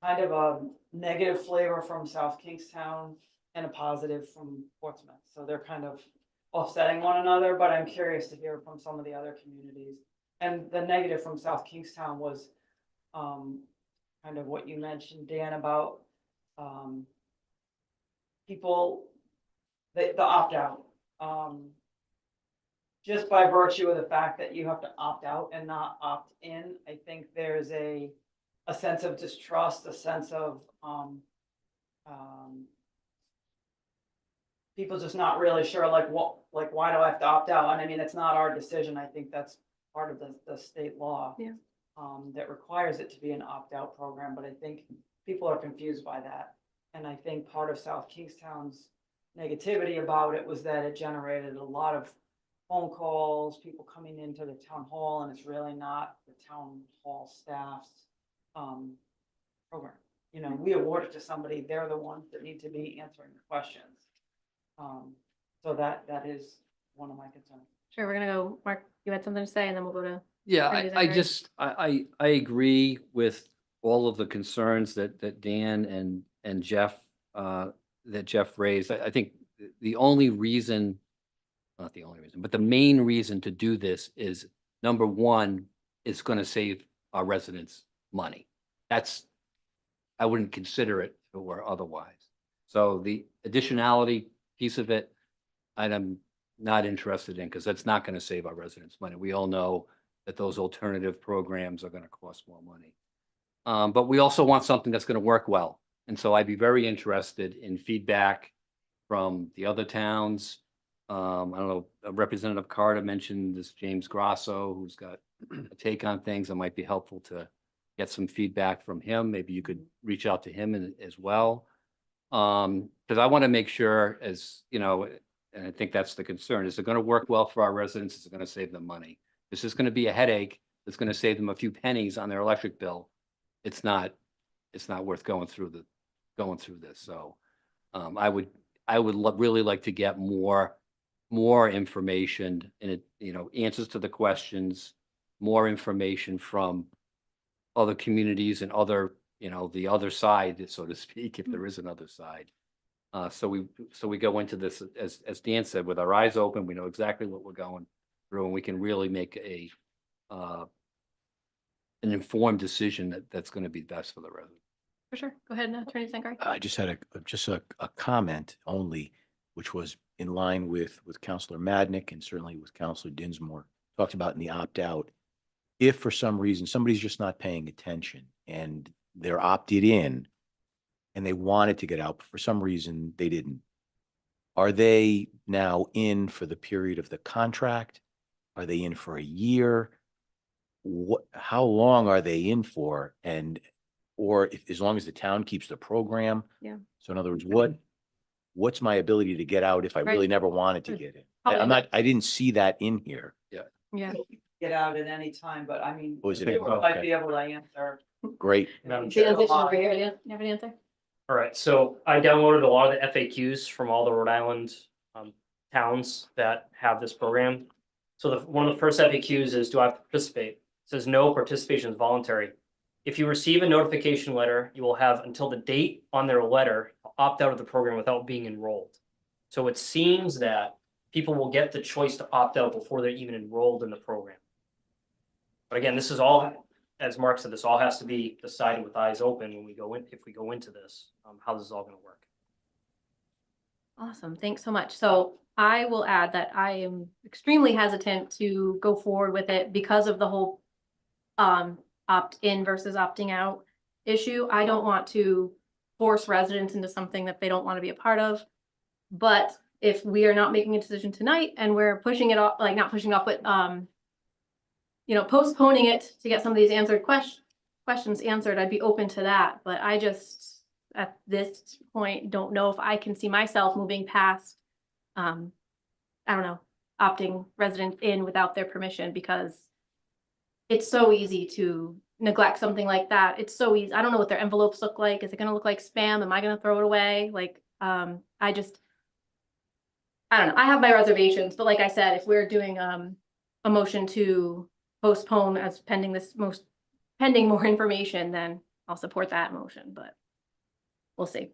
kind of a negative flavor from South Kingstown and a positive from Portsmouth. So they're kind of offsetting one another, but I'm curious to hear from some of the other communities. And the negative from South Kingstown was kind of what you mentioned, Dan, about people, the opt-out. Just by virtue of the fact that you have to opt out and not opt in, I think there's a sense of distrust, a sense of people just not really sure, like, why do I have to opt out? And I mean, it's not our decision. I think that's part of the state law. Yeah. That requires it to be an opt-out program, but I think people are confused by that. And I think part of South Kingstown's negativity about it was that it generated a lot of phone calls, people coming into the town hall, and it's really not the town hall staff's program. You know, we award it to somebody, they're the ones that need to be answering the questions. So that is one of my concerns. Sure, we're gonna go, Mark, you had something to say, and then we'll go to, Yeah, Or is that I right? just, I agree with all of the concerns that Dan and Jeff, that Jeff raised. I think the only reason, not the only reason, but the main reason to do this is, number one, it's gonna save our residents money. I wouldn't consider it if it were otherwise. So the additionality piece of it, I'm not interested in, because that's not gonna save our residents money. We all know that those alternative programs are gonna cost more money. But we also want something that's gonna work well. And so I'd be very interested in feedback from the other towns. I don't know, Representative Carter mentioned this James Grasso, who's got a take on things that might be helpful to get some feedback from him. Maybe you could reach out to him as well. Because I want to make sure, as you know, and I think that's the concern, is it going to work well for our residents? Is it going to save them money? Is this going to be a headache that's going to save them a few pennies on their electric bill? It's not worth going through this. So I would really like to get more information and it, you know, answers to the questions, more information from other communities and other, you know, the other side, so to speak, if there is another side. So we go into this, as Dan said, with our eyes open. We know exactly what we're going through, and we can really make an informed decision that's going to be best for the resident. for sure, go ahead, Attorney Sankari. I just had a comment only, which was in line with Counselor Madnick and certainly with Counselor Dinsmore, talked about in the opt-out. If for some reason somebody's just not paying attention and they're opted in and they wanted to get out, but for some reason they didn't, are they now in for the period of the contract? Are they in for a year? How long are they in for? Or as long as the town keeps the program? Yeah. So in other words, what's my ability to get out if I really Right. never wanted to get in? Probably I didn't see that in here. Yeah, Get out at any time, but I mean, Was it- people might okay. be able to answer. Great. Madam Dan's Chair. itching over here, yeah, you have an answer? All right, so I downloaded a lot of the FAQs from all the Rhode Island towns that have this program. So one of the first FAQs is, do I participate? It says no, participation is voluntary. If you receive a notification letter, you will have until the date on their letter to opt out of the program without being enrolled. So it seems that people will get the choice to opt out before they're even enrolled in the program. But again, this is all, as Mark said, this all has to be decided with eyes open when we go in, if we go into this, how this is all gonna work. Awesome, thanks so much. So I will add that I am extremely hesitant to go forward with it because of the whole opt-in versus opting out issue. I don't want to force residents into something that they don't want to be a part of. But if we are not making a decision tonight and we're pushing it off, like not pushing off, but you know, postponing it to get some of these answered questions answered, I'd be open to that. But I just, at this point, don't know if I can see myself moving past, I don't know, opting residents in without their permission, because it's so easy to neglect something like that. It's so easy. I don't know what their envelopes look like. Is it going to look like spam? Am I going to throw it away? Like, I don't know. I have my reservations, but like I said, if we're doing a motion to postpone as pending more information, then I'll support that motion, but we'll see.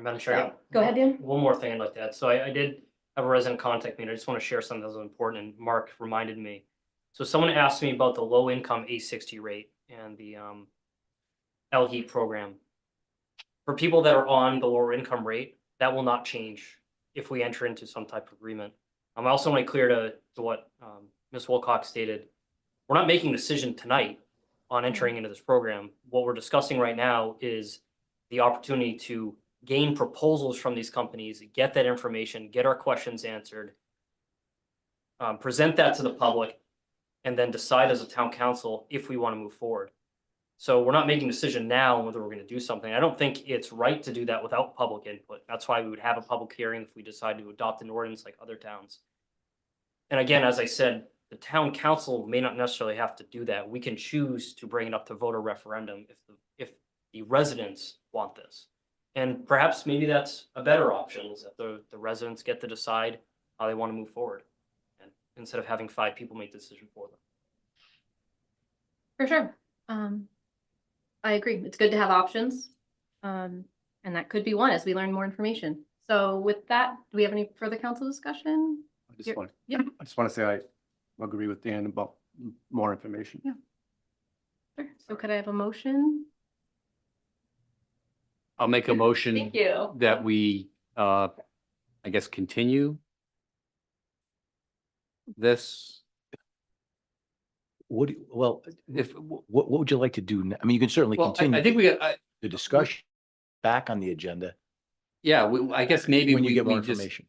Madam Chair. Go ahead, Dan. One more thing I'd like to add. So I did have a resident contact me, and I just want to share something that was important, and Mark reminded me. So someone asked me about the low income A60 rate and the LHEAP program. For people that are on the lower income rate, that will not change if we enter into some type of agreement. I also want to be clear to what Ms. Wilcox stated. We're not making a decision tonight on entering into this program. What we're discussing right now is the opportunity to gain proposals from these companies, get that information, get our questions answered, present that to the public, and then decide as a town council if we want to move forward. So we're not making a decision now on whether we're going to do something. I don't think it's right to do that without public input. That's why we would have a public hearing if we decide to adopt an ordinance like other towns. And again, as I said, the town council may not necessarily have to do that. We can choose to bring it up to voter referendum if the residents want this. And perhaps maybe that's a better option, is that the residents get to decide how they want to move forward. And instead of having 5 people make the decision for them. For sure. I agree. It's good to have options. And that could be one as we learn more information. So with that, do we have any further council discussion? I just want, Yeah. I just want to say I agree with Dan about more information. Yeah. Sure. So could I have a motion? I'll make a motion Thank you. that we, I guess, continue this. Well, If, what would you like to do? I mean, you can certainly well, continue I think we got, the discussion back on the agenda yeah, I guess maybe when you get more we just, information.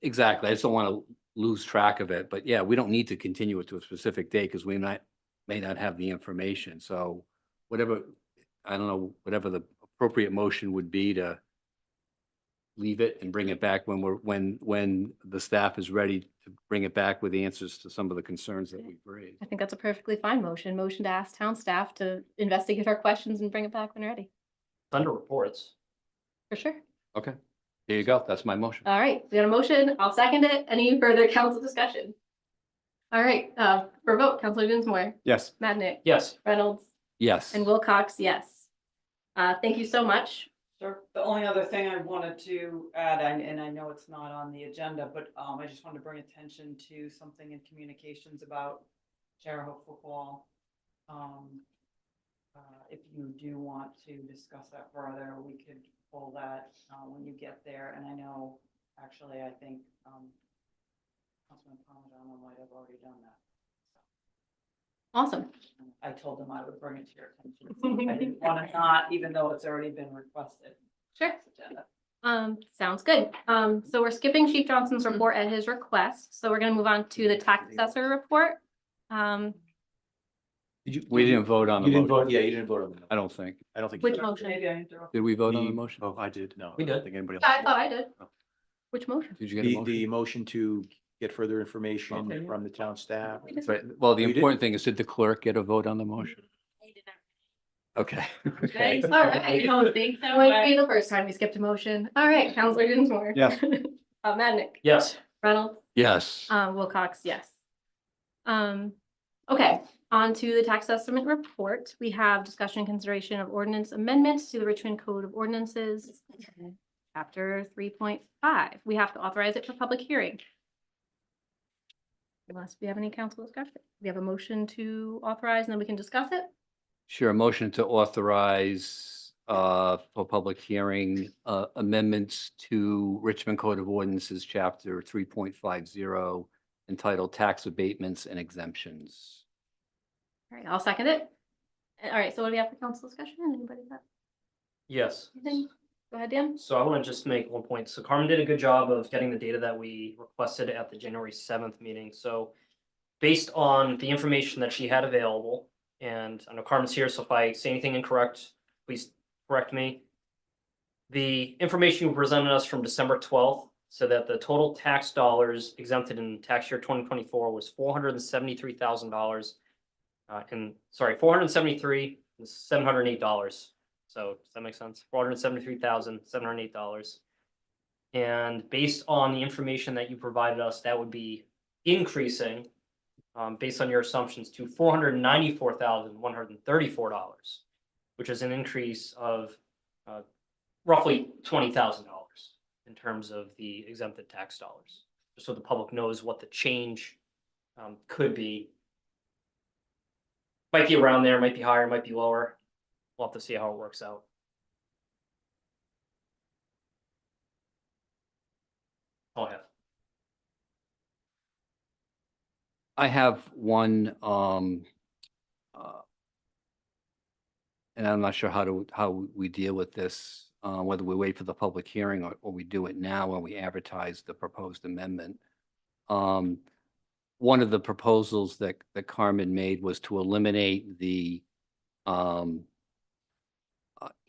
exactly. I just don't want to lose track of it, but yeah, we don't need to continue it to a specific date because we may not have the information. So whatever, I don't know, whatever the appropriate motion would be to leave it and bring it back when the staff is ready to bring it back with answers to some of the concerns that we've raised. I think that's a perfectly fine motion. Motion to ask town staff to investigate our questions and bring it back when ready. Under reports. For sure. Okay, there you go. That's my motion. All right, we got a motion. I'll second it. Any further council discussion? All right, for vote, Councilor Dinsmore, Yes. Madnick, Yes. Reynolds, Yes. and Wilcox, yes. Thank you so much. Sure. The only other thing I wanted to add, and I know it's not on the agenda, but I just wanted to bring attention to something in communications about Jericho football. If you do want to discuss that further, we could pull that when you get there. And I know, actually, I think Councilman Palmadano might have already done that. Awesome. I told them I would bring it to your attention. I didn't want to not, even though it's already been requested. Sure. Agenda. Sounds good. So we're skipping Chief Johnson's report at his request. So we're gonna move on to the tax assessor report. We didn't vote on the You didn't motion. vote, yeah, you didn't vote on the. I don't think. I don't think. Which you- motion? Maybe I interrupted. Did we vote on the The- motion? Oh, I did. No. We I don't did. think anybody else. I thought I did. Which motion? Did you get a motion? The motion to get further information Okay. from the town staff. That's right. Well, the You did? important thing is, did the clerk get a vote on the motion? Okay. Okay. All right. I don't think so. Might be the first time we skipped a motion. All right, Councilor Dinsmore. Yes. Madnick, Yes. Reynolds, Yes. Wilcox, yes. Okay, on to the tax estimate report. We have discussion and consideration of ordinance amendments to the Richmond Code of Ordinances, chapter 3.5. We have to authorize it for public hearing. Unless we have any council discussion. We have a motion to authorize and then we can discuss it. Sure, a motion to authorize for public hearing amendments to Richmond Code of Ordinances, chapter 3.50, entitled Tax Abatements and Exemptions. All right, I'll second it. All right, so what do we have for council discussion? Anybody got Yes. anything? Go ahead, Dan. So I want to just make one point. So Carmen did a good job of getting the data that we requested at the January 7th meeting. So based on the information that she had available, and I know Carmen's here, so if I say anything incorrect, please correct me. The information you presented us from December 12th said that the total tax dollars exempted in tax year 2024 was $473,000. $473,708. So does that make sense? $473,708. And based on the information that you provided us, that would be increasing, based on your assumptions, to $494,134, which is an increase of roughly $20,000 in terms of the exempted tax dollars. Just so the public knows what the change could be. Might be around there, might be higher, might be lower. We'll have to see how it works out. All I have. I have one, and I'm not sure how we deal with this. whether we wait for the public hearing or we do it now when we advertise the proposed amendment. One of the proposals that Carmen made was to eliminate the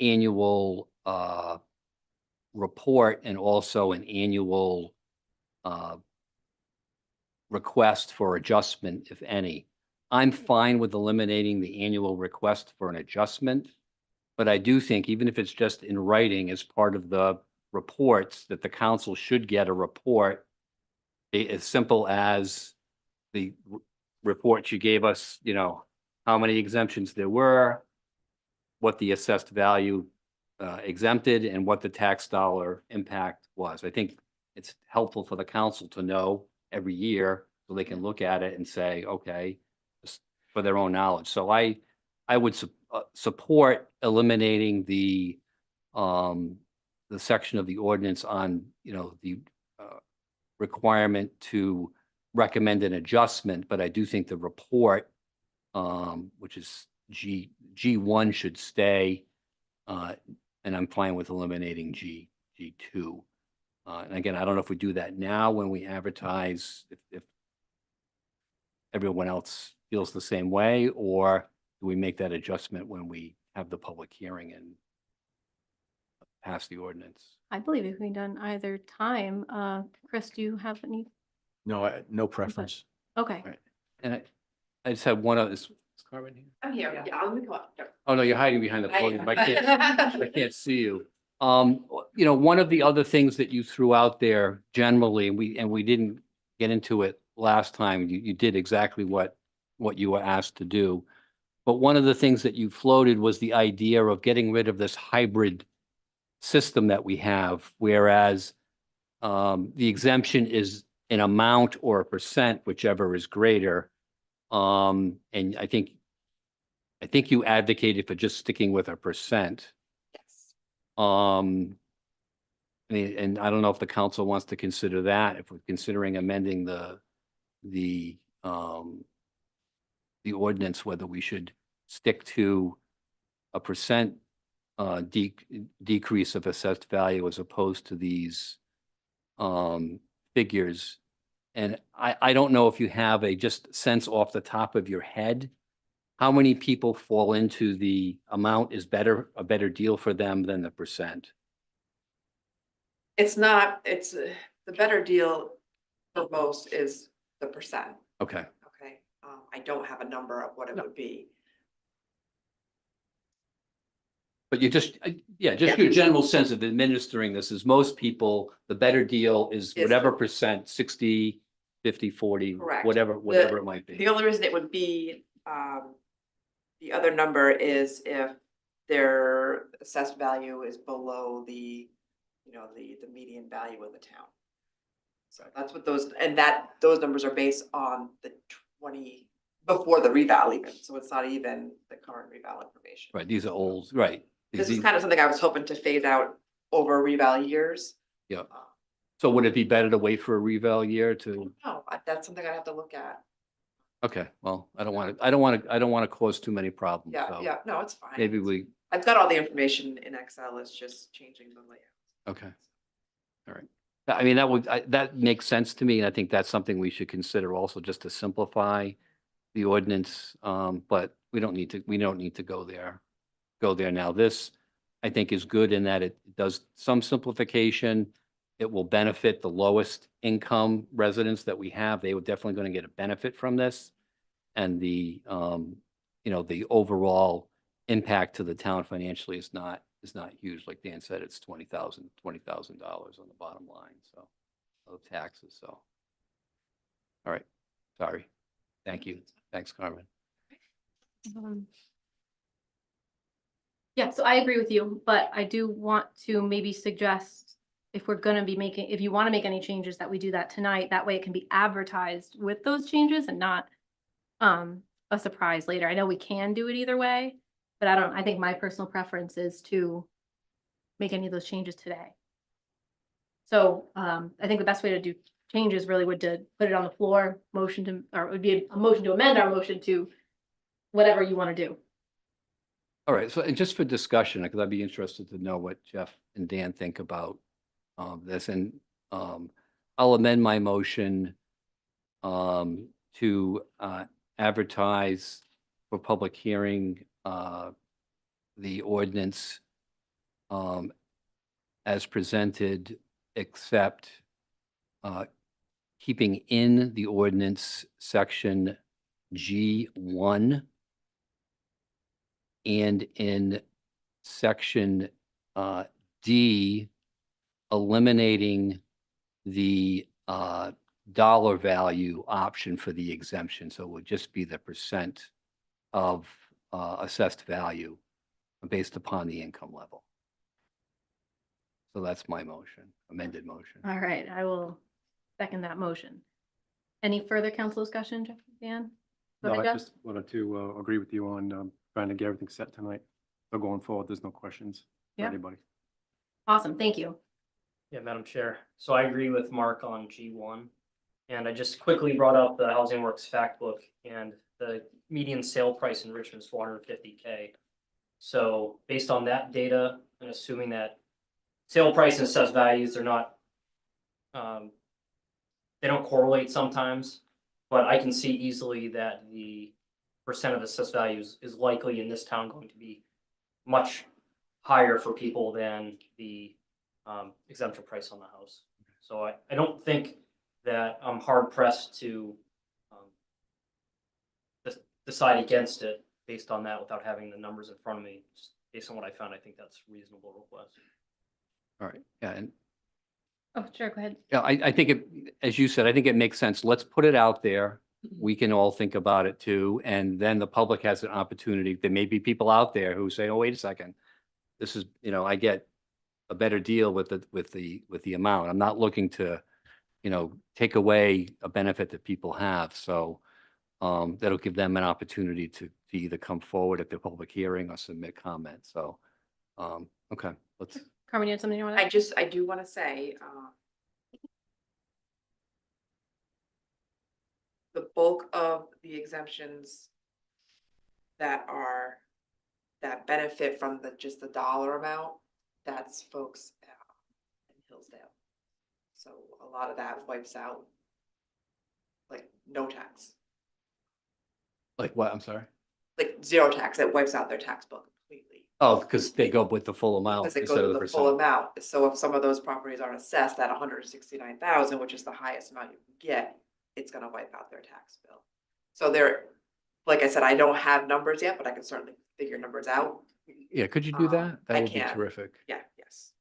annual report and also an annual request for adjustment, if any. I'm fine with eliminating the annual request for an adjustment, but I do think even if it's just in writing as part of the reports, that the council should get a report as simple as the report you gave us, you know, how many exemptions there were, what the assessed value exempted, and what the tax dollar impact was. I think it's helpful for the council to know every year so they can look at it and say, okay, just for their own knowledge. So I would support eliminating the section of the ordinance on, you know, the requirement to recommend an adjustment, but I do think the report, which is G1 should stay, and I'm fine with eliminating G2. And again, I don't know if we do that now when we advertise, if everyone else feels the same way, or do we make that adjustment when we have the public hearing and pass the ordinance? I believe it can be done either time. Chris, do you have any? No, no preference. Okay. Right. And I just had one other, is Carmen here? I'm here, yeah, I'll come up. Oh, no, you're hiding behind the podium. I can't see you. You know, one of the other things that you threw out there generally, and we didn't get into it last time, you did exactly what you were asked to do. But one of the things that you floated was the idea of getting rid of this hybrid system that we have, whereas the exemption is an amount or a percent, whichever is greater. And I think you advocated for just sticking with a percent. Yes. I mean, and I don't know if the council wants to consider that, if we're considering amending the ordinance, whether we should stick to a percent decrease of assessed value as opposed to these figures. And I don't know if you have a just sense off the top of your head, how many people fall into the amount is a better deal for them than the percent? It's not, it's, the better deal for most is the percent, Okay. okay? I don't have a number of what it would be. But you just, just your general sense of administering this is most people, the better deal is whatever percent, 60, 50, 40, Correct. whatever it might be. The only reason it would be, the other number is if their assessed value is below the, you know, the median value of the town. So that's what those numbers are based on the 20, before the reval even, so it's not even the current reval information. Right, these are old, right. This is kind of something I was hoping to phase out over reval years. Yeah. So would it be better to wait for a reval year to? No, that's something I have to look at. Okay, well, I don't want to cause too many problems. Yeah, so yeah, no, it's fine. Maybe I've got all the information in Excel, it's just changing the layout. okay. All right. I mean, that makes sense to me, and I think that's something we should consider also, just to simplify the ordinance. But we don't need to go there now. This, I think, is good in that it does some simplification. It will benefit the lowest income residents that we have. They were definitely going to get a benefit from this. And the, you know, the overall impact to the town financially is not huge. Like Dan said, it's $20,000 on the bottom line. So of taxes. So. All right. Sorry. Thank you. Thanks, Carmen. Yeah, so I agree with you, but I do want to maybe suggest if we're gonna be making, if you want to make any changes, that we do that tonight. That way it can be advertised with those changes and not a surprise later. I know we can do it either way, but I think my personal preference is to make any of those changes today. So I think the best way to do changes really would to put it on the floor, or it would be a motion to amend our motion to whatever you want to do. All right, so and just for discussion, because I'd be interested to know what Jeff and Dan think about this, and I'll amend my motion to advertise for public hearing the ordinance as presented, except keeping in the ordinance section G1 and in section D, eliminating the dollar value option for the exemption. So it would just be the percent of assessed value based upon the income level. So that's my motion, amended motion. All right, I will second that motion. Any further council discussion, Jeff, Dan? Go No, ahead, I Jeff. just wanted to agree with you on trying to get everything set tonight. So going forward, there's no questions for Yeah. anybody. Awesome, thank you. Yeah, Madam Chair. So I agree with Mark on G1. And I just quickly brought up the Housing Works fact book, and the median sale price in Richmond is 450K. So based on that data and assuming that sale price and assessed values are not, they don't correlate sometimes, but I can see easily that the percent of assessed values is likely in this town going to be much higher for people than the exemption price on the house. So I don't think that I'm hard pressed to decide against it based on that without having the numbers in front of me. Just based on what I found, I think that's a reasonable request. All right, yeah, and Oh, sure, go ahead. yeah, I think it, as you said, I think it makes sense. Let's put it out there. We can all think about it too, and then the public has an opportunity. There may be people out there who say, "Oh, wait a second, this is, I get a better deal with the amount. I'm not looking to, take away a benefit that people have." So that'll give them an opportunity to either come forward at the public hearing or submit comments. So, okay, let's. Carmen, you had something you want to add? I do want to say, the bulk of the exemptions that benefit from just the dollar amount, that's folks in Hillsdale. So a lot of that wipes out like no tax, Like what? I'm sorry. like zero tax. It wipes out their tax bill completely. Oh, because they go with the full amount Because they instead go of to the the full percent. amount. So if some of those properties aren't assessed at 169,000, which is the highest amount you can get, it's gonna wipe out their tax bill. So like I said, I don't have numbers yet, but I can certainly figure numbers out. Yeah, could you do that? I That would be can. terrific. Yeah, yes.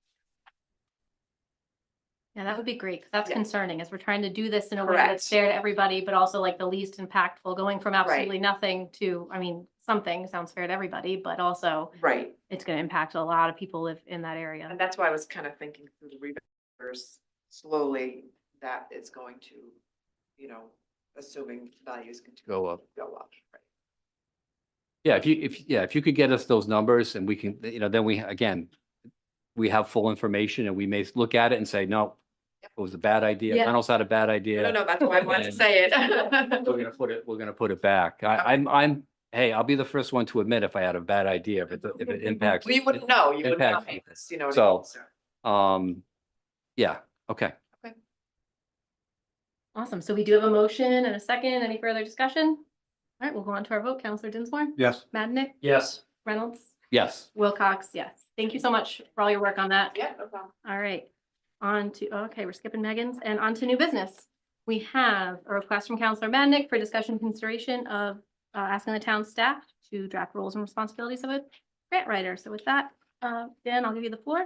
Yeah, that would be great, because that's Yeah. concerning, as we're trying to do this in a way that's Correct. fair to everybody, but also like the least impactful, going from absolutely Right. nothing to, I mean, something sounds fair to everybody, but also Right. it's gonna impact a lot of people live in that area. And that's why I was kind of thinking through the rebates slowly, that it's going to, assuming values continue Go up. to go up. Right. Yeah, if you could get us those numbers and we can, then we have full information and we may look at it and say, no, it was a bad idea. Yeah. Reynolds had a bad idea. No, that's why I wanted to say it. We're gonna put it back. Hey, I'll be the first one to admit if I had a bad idea, if it impacts. We wouldn't know, you wouldn't know, impacts me. because, you know what So, I mean? Yeah, okay. Awesome, so we do have a motion and a second, any further discussion? All right, we'll go on to our vote. Counselor Dinsmore? Yes. Madnick? Yes. Reynolds? Yes. Wilcox, yes. Thank you so much for all your work on that. Yeah, no problem. All right, okay, we're skipping Megan's and on to new business. We have a request from Counselor Madnick for discussion consideration of asking the town staff to draft roles and responsibilities of a grant writer. So with that, Dan, I'll give you the floor.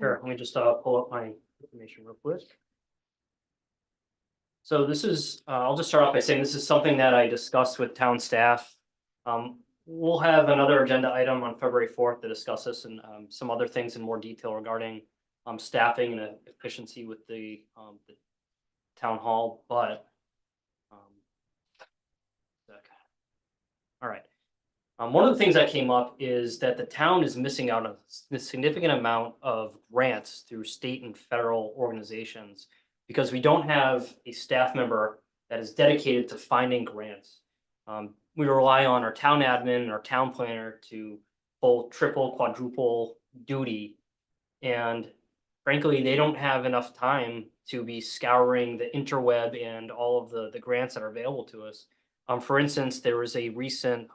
Sure, let me just pull up my information real quick. So this is, I'll just start off by saying this is something that I discussed with town staff. We'll have another agenda item on February 4th to discuss this and some other things in more detail regarding staffing and efficiency with the town hall, but all right. One of the things that came up is that the town is missing out on a significant amount of grants through state and federal organizations because we don't have a staff member that is dedicated to finding grants. We rely on our town admin and our town planner to full triple, quadruple duty. And frankly, they don't have enough time to be scouring the interweb and all of the grants that are available to us. For instance, there was a recent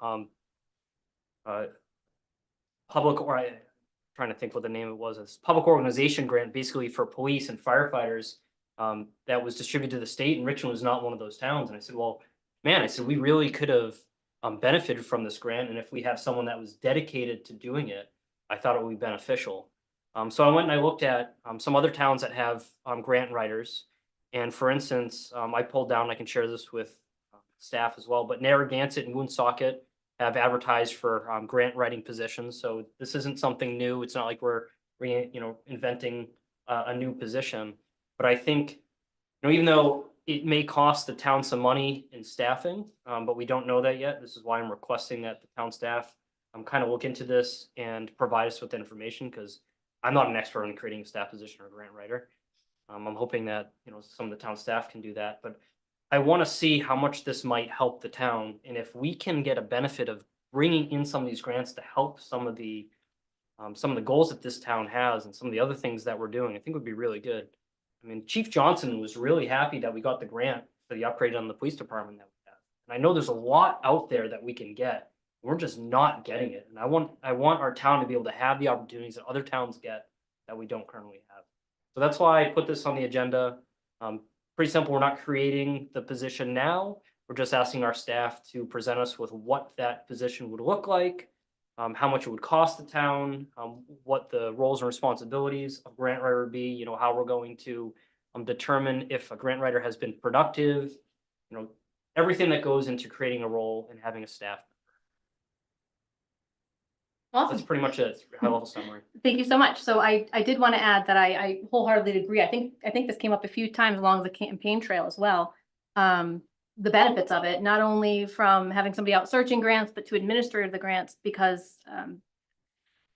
uh, public, or I trying to think what the name it was, it's public organization grant basically for police and firefighters that was distributed to the state, and Richmond was not one of those towns. And I said, well, man, I said, we really could have benefited from this grant. And if we have someone that was dedicated to doing it, I thought it would be beneficial. So I went and I looked at some other towns that have grant writers. And for instance, I pulled down, I can share this with staff as well, but Narragansett and Woonsocket have advertised for grant writing positions. So this isn't something new. It's not like we're inventing a new position. But I think, even though it may cost the town some money in staffing, but we don't know that yet. This is why I'm requesting that the town staff kind of look into this and provide us with information, because I'm not an expert in creating a staff position or a grant writer. I'm hoping that some of the town staff can do that, but I want to see how much this might help the town, and if we can get a benefit of bringing in some of these grants to help some of the goals that this town has and some of the other things that we're doing, I think would be really good. I mean, Chief Johnson was really happy that we got the grant for the upgrade on the police department that we have, and I know there's a lot out there that we can get. We're just not getting it, and I want our town to be able to have the opportunities that other towns get that we don't currently have. So that's why I put this on the agenda. Pretty simple. We're not creating the position now. We're just asking our staff to present us with what that position would look like, how much it would cost the town, what the roles and responsibilities of grant writer would be, how we're going to determine if a grant writer has been productive, everything that goes into creating a role and having a staff. Awesome. That's pretty much it. High level summary. Thank you so much. So I did want to add that I wholeheartedly agree. I think this came up a few times along the campaign trail as well. The benefits of it, not only from having somebody out searching grants, but to administer the grants, because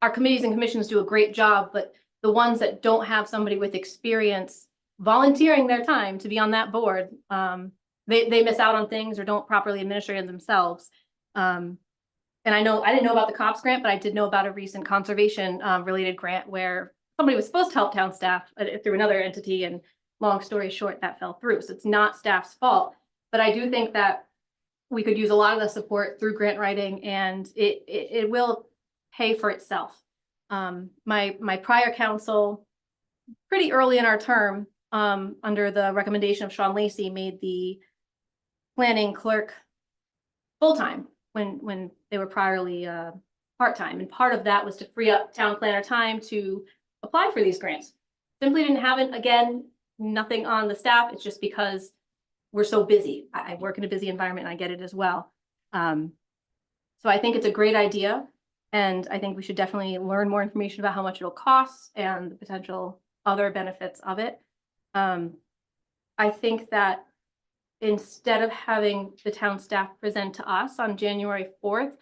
our committees and commissions do a great job, but the ones that don't have somebody with experience volunteering their time to be on that board, they miss out on things or don't properly administer it themselves. And I didn't know about the COPS grant, but I did know about a recent conservation related grant where somebody was supposed to help town staff through another entity, and long story short, that fell through. So it's not staff's fault, but I do think that we could use a lot of the support through grant writing, and it will pay for itself. My prior council, pretty early in our term, under the recommendation of Sean Lacey, made the planning clerk full-time when they were priorly part-time. And part of that was to free up town planner time to apply for these grants. Simply didn't have it. Again, nothing on the staff. It's just because we're so busy. I work in a busy environment and I get it as well. So I think it's a great idea. And I think we should definitely learn more information about how much it'll cost and the potential other benefits of it. I think that instead of having the town staff present to us on January 4th,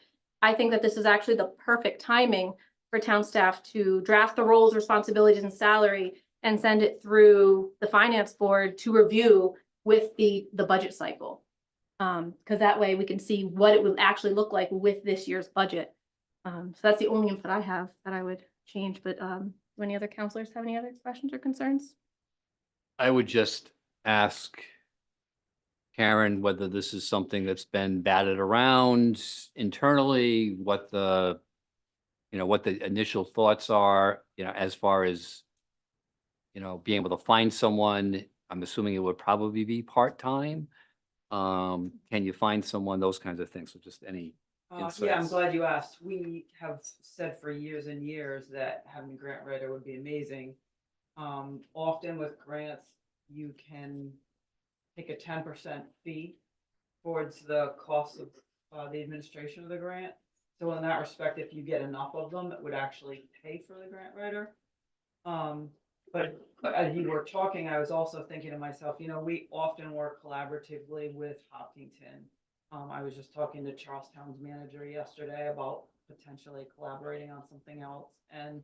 I think that this is actually the perfect timing for town staff to draft the roles, responsibilities, and salary and send it through the finance board to review with the budget cycle. Because that way we can see what it will actually look like with this year's budget. So that's the only input I have that I would change. But do any other counselors have any other questions or concerns? I would just ask Karen whether this is something that's been batted around internally, what the initial thoughts are, as far as, being able to find someone. I'm assuming it would probably be part-time. Can you find someone, those kinds of things? So just any insights. Yeah, I'm glad you asked. We have said for years and years that having a grant writer would be amazing. Often with grants, you can take a 10% fee towards the cost of the administration of the grant. So in that respect, if you get enough of them, it would actually pay for the grant writer. But as you were talking, I was also thinking to myself, we often work collaboratively with Hopkinton. I was just talking to Charlestown's manager yesterday about potentially collaborating on something else. And,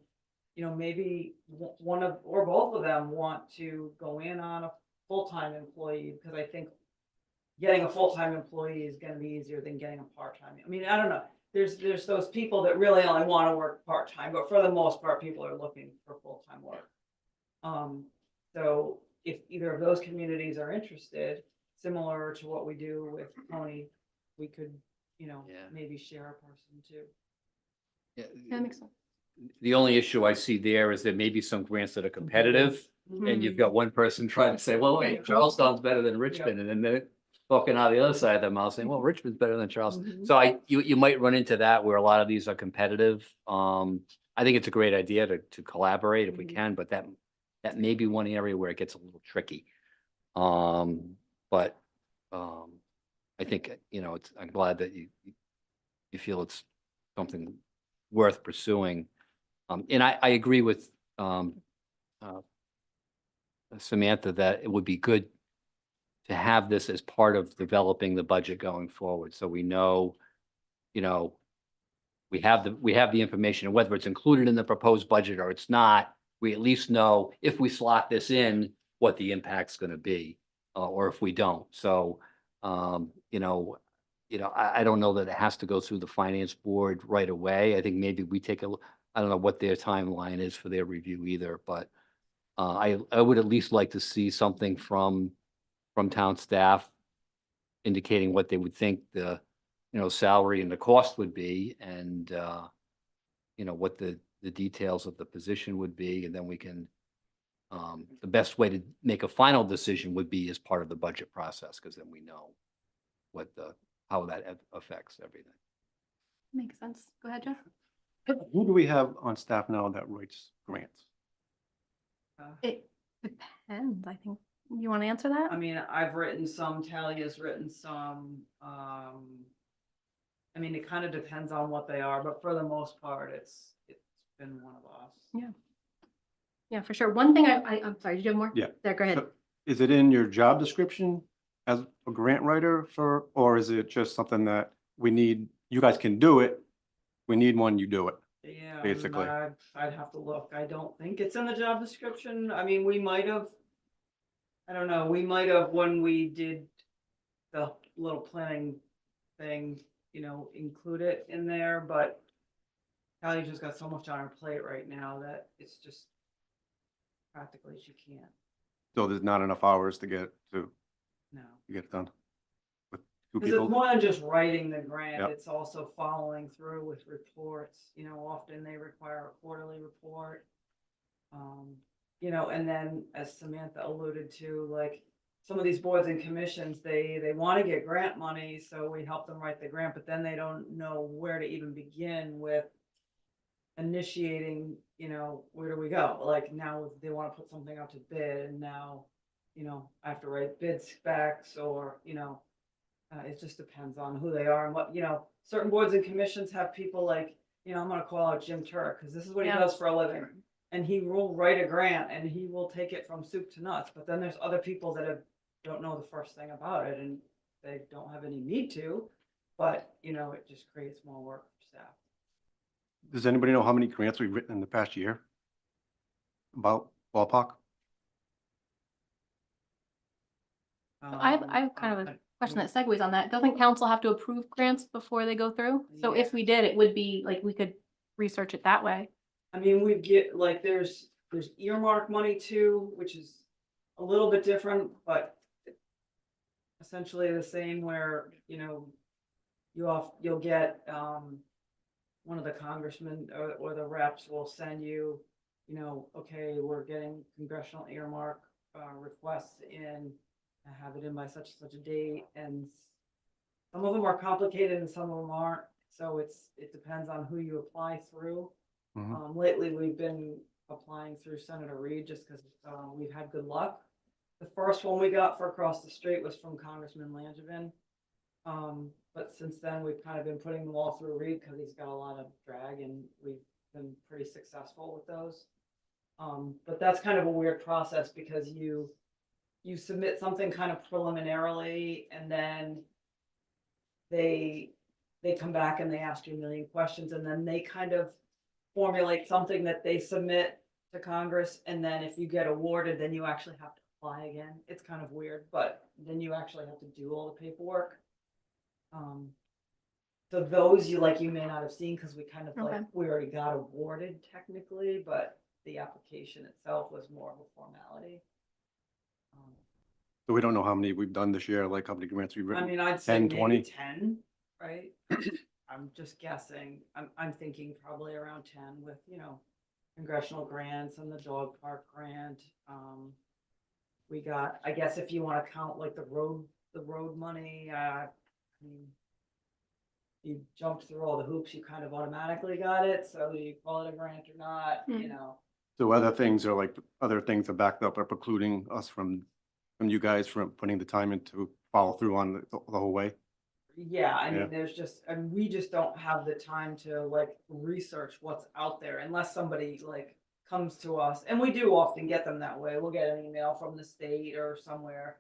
maybe one of or both of them want to go in on a full-time employee, because I think getting a full-time employee is gonna be easier than getting a part-time. I mean, I don't know. There's those people that really only want to work part-time, but for the most part, people are looking for full-time work. So if either of those communities are interested, similar to what we do with Tony, we could, Yeah. maybe share a person too. Yeah, That makes sense. the only issue I see there is there may be some grants that are competitive, and you've got one person trying to say, well, wait, Charlestown's better than Richmond, and then they're talking out the other side of their mouth saying, well, Richmond's better than Charleston. Mhm. So you might run into that where a lot of these are competitive. I think it's a great idea to collaborate if we Mhm. can, but that may be one area where it gets a little tricky. But I think, I'm glad that you feel it's something worth pursuing. And I agree with Samantha that it would be good to have this as part of developing the budget going forward. So we know, we have the information, and whether it's included in the proposed budget or it's not, we at least know if we slot this in, what the impact's gonna be, or if we don't. So, I don't know that it has to go through the finance board right away. I think maybe we take I don't know what their timeline is for their review either, but I would at least like to see something from town staff indicating what they would think the, salary and the cost would be, and what the details of the position would be, and then we can, the best way to make a final decision would be as part of the budget process, because then we know how that affects everything. Makes sense. Go ahead, Jeff. Who do we have on staff now that writes grants? It depends, I think. You want to answer that? I mean, I've written some, Talia's written some, I mean, it kind of depends on what they are, but for the most part, it's been one of us. Yeah. Yeah, for sure. One thing I'm sorry, did you have more? Yeah. There, go ahead. So is it in your job description as a grant writer or is it just something that we need, you guys can do it, we need one, you do it? Yeah, Basically. I'd have to look. I don't think it's in the job description. I mean, we might have, I don't know, we might have, when we did the little planning thing, include it in there, but Callie just got so much on her plate right now that it's just practically she can't. So there's not enough hours to get No. it done with two Because it's people? more than just writing the grant, Yep. it's also following through with reports, often they require a quarterly report. And then as Samantha alluded to, like, some of these boards and commissions, they want to get grant money, so we help them write the grant, but then they don't know where to even begin with initiating, where do we go? Like, now they want to put something out to bid, and now, I have to write bid specs, or, it just depends on who they are and what, certain boards and commissions have people like, I'm gonna call out Jim Turk, because this is what he Yeah. does for a living. And he will write a grant and he will take it from soup to nuts, but then there's other people that don't know the first thing about it, and they don't have any need to, but, it just creates more work for staff. Does anybody know how many grants we've written in the past year? About ballpark? I have kind of a question that segues on that. Doesn't council have to approve grants before they go through? So if we did, it would be like, we could research it that way. I mean, we get, like, there's earmark money too, which is a little bit different, but essentially the same, where, you'll get, one of the congressmen or the reps will send you, okay, we're getting congressional earmark, requests in, I have it in by such and such a date, and some of them are complicated and some of them aren't, so it depends on who you apply through. Mhm. Lately, we've been applying through Senator Reed just because we've had good luck. The first one we got for across the street was from Congressman Langevin. But since then, we've kind of been putting them all through Reed because he's got a lot of drag, and we've been pretty successful with those. But that's kind of a weird process because you submit something kind of preliminarily, and then they come back and they ask you a million questions, and then they kind of formulate something that they submit to Congress, and then if you get awarded, then you actually have to apply again. It's kind of weird, but then you actually have to do all the paperwork. So those you may not have seen because we kind of Okay. we already got awarded technically, but the application itself was more of a formality. So we don't know how many we've done this year, like how many grants we've I written. mean, I'd say 10, maybe 20? 10, right? I'm just guessing. I'm thinking probably around 10 with, congressional grants and the dog park grant. We got, I guess if you want to count like the road money, I mean, you jumped through all the hoops, you kind of automatically got it. So you call it a grant or not, So other things are like, other things are backed up or precluding us from you guys from putting the time in to follow through on the whole way. Yeah, I Yeah. mean, we just don't have the time to research what's out there unless somebody comes to us, and we do often get them that way. We'll get an email from the state or somewhere.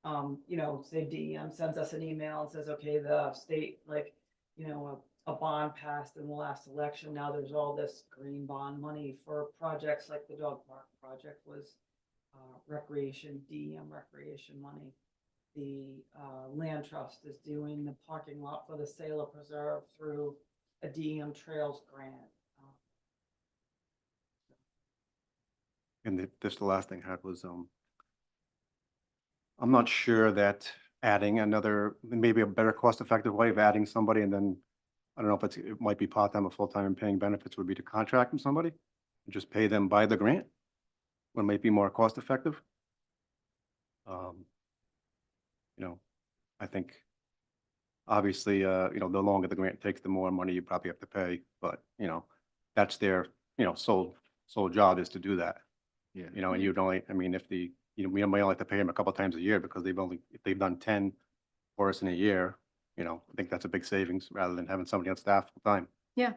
Say DEM sends us an email and says, okay, the state, a bond passed in the last election. Now there's all this green bond money for projects like the dog park project was recreation, DEM recreation money. The land trust is doing the parking lot for the Sailor Preserve through a DEM Trails grant. And the last thing I had was, I'm not sure that adding another, maybe a better cost-effective way of adding somebody, and then, I don't know if it might be part-time or full-time and paying benefits would be to contract with somebody and just pay them by the grant, what might be more cost-effective. I think obviously, the longer the grant takes, the more money you probably have to pay, but, that's their, sole job is to do that. Yeah. And you'd only, I mean, if we might only have to pay them a couple times a year because if they've done 10 for us in a year, I think that's a big savings rather than having somebody on staff full time. Yeah.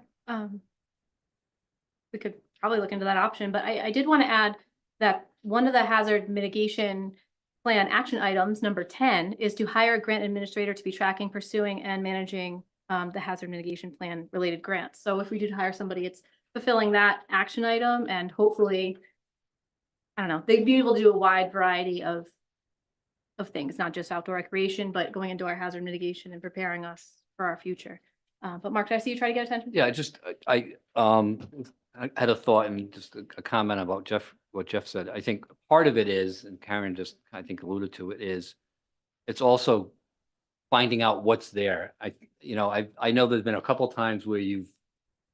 We could probably look into that option, but I did want to add that one of the hazard mitigation plan action items, number 10, is to hire a grant administrator to be tracking, pursuing, and managing the hazard mitigation plan related grants. So if we did hire somebody, it's fulfilling that action item, and hopefully, I don't know, they'd be able to do a wide variety of things, not just outdoor recreation, but going into our hazard mitigation and preparing us for our future. But Mark, did I see you try to get attention? Yeah, I had a thought and just a comment about what Jeff said. I think part of it is, and Karen just, I think, alluded to it, is it's also finding out what's there. I know there's been a couple times where you've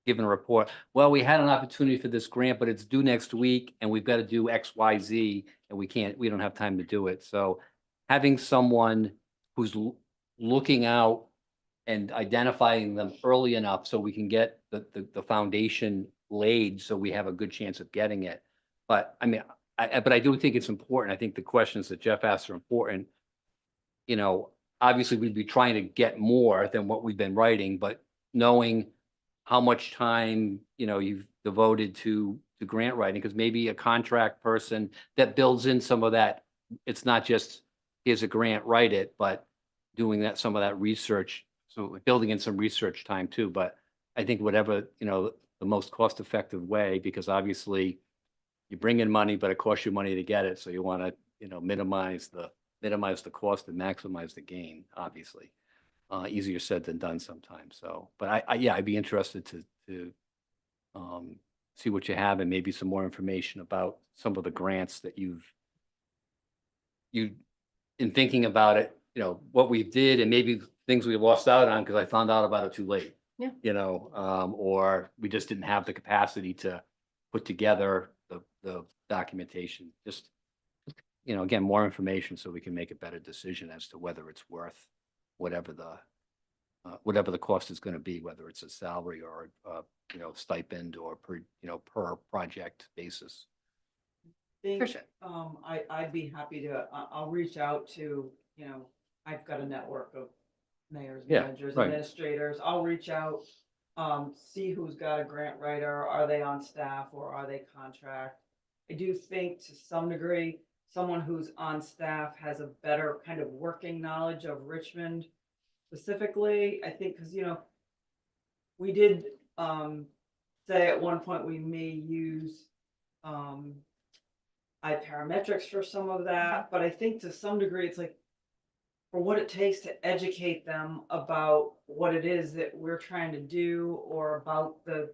given a report, well, we had an opportunity for this grant, but it's due next week and we've got to do X, Y, Z, and we don't have time to do it. So having someone who's looking out and identifying them early enough so we can get the foundation laid so we have a good chance of getting it. But I mean, but I do think it's important. I think the questions that Jeff asked are important. Obviously we'd be trying to get more than what we've been writing, but knowing how much time, you've devoted to grant writing, because maybe a contract person that builds in some of that, it's not just here's a grant, write it, but doing some of that research. So building in some research time too, but I think whatever, the most cost-effective way, because obviously you bring in money, but it costs you money to get it. So you want to, minimize the cost and maximize the gain, obviously. Easier said than done sometimes. So, but I'd be interested to see what you have and maybe some more information about some of the grants that you in thinking about it, what we did and maybe things we lost out on because I found out about it too late. Yeah. Or we just didn't have the capacity to put together the documentation. Just, again, more information so we can make a better decision as to whether it's worth whatever the cost is going to be, whether it's a salary or stipend or per project basis. Think, For sure. I'd be happy to, I'll reach out to, I've got a network of mayors, Yeah, managers, right. administrators. I'll reach out, see who's got a grant writer. Are they on staff or are they contract? I do think to some degree, someone who's on staff has a better kind of working knowledge of Richmond specifically. I think, because, we did say at one point we may use parametrics for some of that, but I think to some degree, it's like for what it takes to educate them about what it is that we're trying to do or about the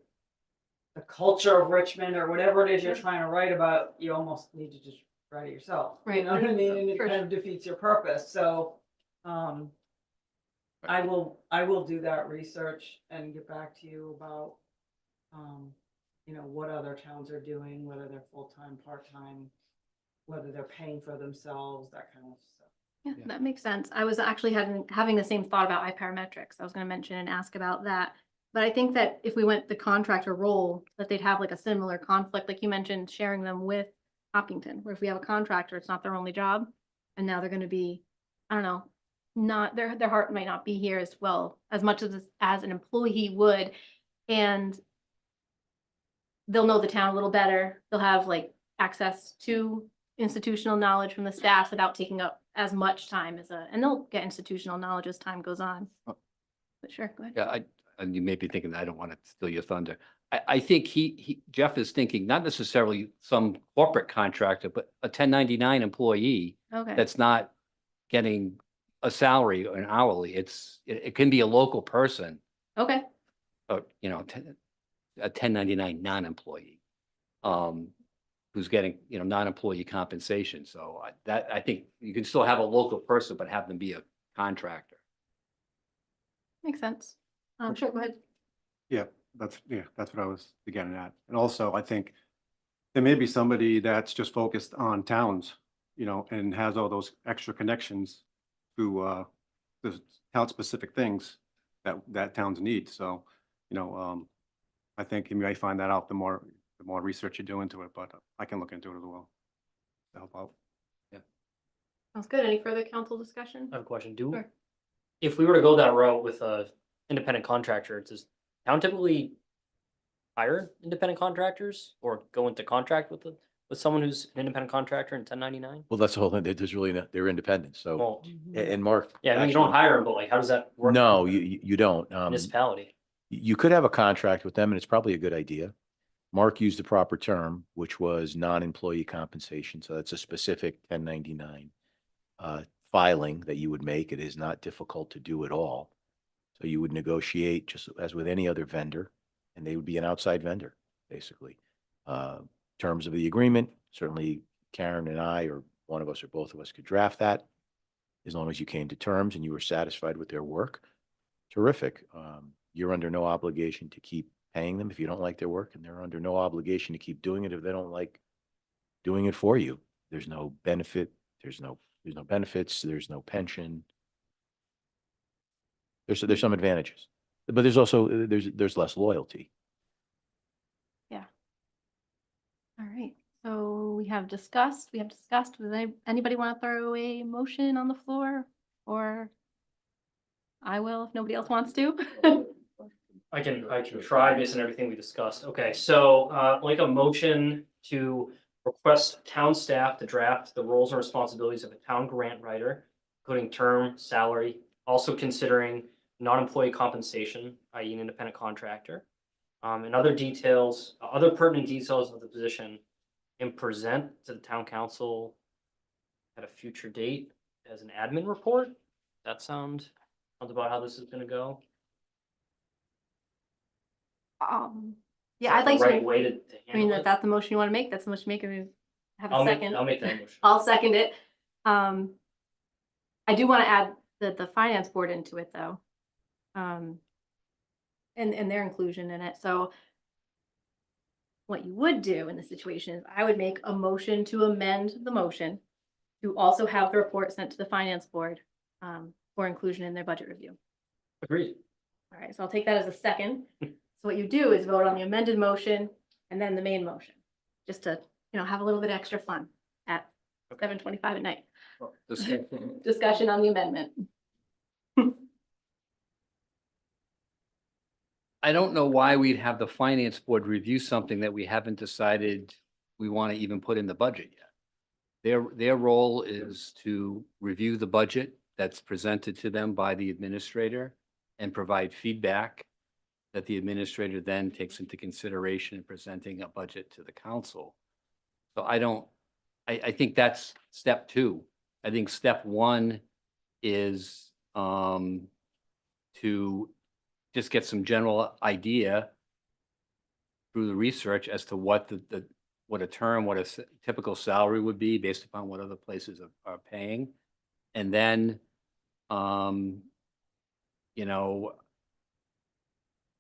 culture of Richmond or whatever it is you're trying to write about, you almost need to just write it yourself. You Right. know what I mean? And it For kind of defeats your purpose. So, I will do that research and get back to you about, what other towns are doing, whether they're full-time, part-time, whether they're paying for themselves, that kind of stuff. Yeah, that makes sense. I was actually having the same thought about iParametrics. I was gonna mention and ask about that. But I think that if we went the contractor role, that they'd have like a similar conflict, like you mentioned, sharing them with Hopkinton, where if we have a contractor, it's not their only job. And now they're gonna be, I don't know, not, their heart might not be here as well, as much as an employee would. And they'll know the town a little better. They'll have like access to institutional knowledge from the staff without taking up as much time and they'll get institutional knowledge as time goes on. But sure, go ahead. Yeah, and you may be thinking, I don't want to steal your thunder. I think Jeff is thinking not necessarily some corporate contractor, but a 1099 employee Okay, that's not getting a salary or an hourly. It can be a local person, okay, or, a 1099 non-employee, who's getting, non-employee compensation. So I think you can still have a local person, but have them be a contractor. makes sense. Sure, go ahead. Yeah, that's what I was getting at. And also, I think there may be somebody that's just focused on towns, and has all those extra connections to the town-specific things that towns need. So, I think you may find that out the more research you do into it, but I can look into it as well to help out. Sounds good. Any further council discussion? I have a question. Sure. If we were to go that route with a independent contractor, does town typically hire independent contractors or go into contract with someone who's an independent contractor in 1099? Well, that's the whole thing. There's really not, they're independent. So, Well, and Mark. yeah, I mean, you don't actually- hire them, but like, how does that work? No, with the you don't. municipality. You could have a contract with them and it's probably a good idea. Mark used the proper term, which was non-employee compensation. So that's a specific 1099 filing that you would make. It is not difficult to do at all. So you would negotiate just as with any other vendor, and they would be an outside vendor, basically. Terms of the agreement, certainly Karen and I, or one of us or both of us could draft that. As long as you came to terms and you were satisfied with their work, terrific. You're under no obligation to keep paying them if you don't like their work, and they're under no obligation to keep doing it if they don't like doing it for you. There's no benefit. There's no benefits. There's no pension. There's some advantages, but there's also there's less loyalty. All right, so we have discussed, does anybody want to throw a motion on the floor? Or I will if nobody else wants to. I can try based on everything we discussed. Okay, so like a motion to request town staff to draft the roles and responsibilities of a town grant writer, including term, salary, also considering non-employee compensation, i.e. an independent contractor, and other details, other pertinent details of the position, and present to the town council at a future date as an admin report. That sounds about how this is gonna go. Yeah, I'd like The right to, way to I mean, handle if it. that's the motion you want to make, that's the motion you make. If you have a I'll second. make that motion. I'll second it. I do want to add the finance board into it though. And their inclusion in it. So what you would do in this situation is I would make a motion to amend the motion to also have the report sent to the finance board for inclusion in their budget review. Agreed. All right, so I'll take that as a second. So what you do is vote on the amended motion and then the main motion, just to, have a little bit extra fun at 7:25 at night. Discussion on the amendment. I don't know why we'd have the finance board review something that we haven't decided we want to even put in the budget yet. Their role is to review the budget that's presented to them by the administrator and provide feedback that the administrator then takes into consideration in presenting a budget to the council. So I don't I think that's step two. I think step one is, to just get some general idea through the research as to what what a term, what a typical salary would be based upon what other places are paying. And then, you know,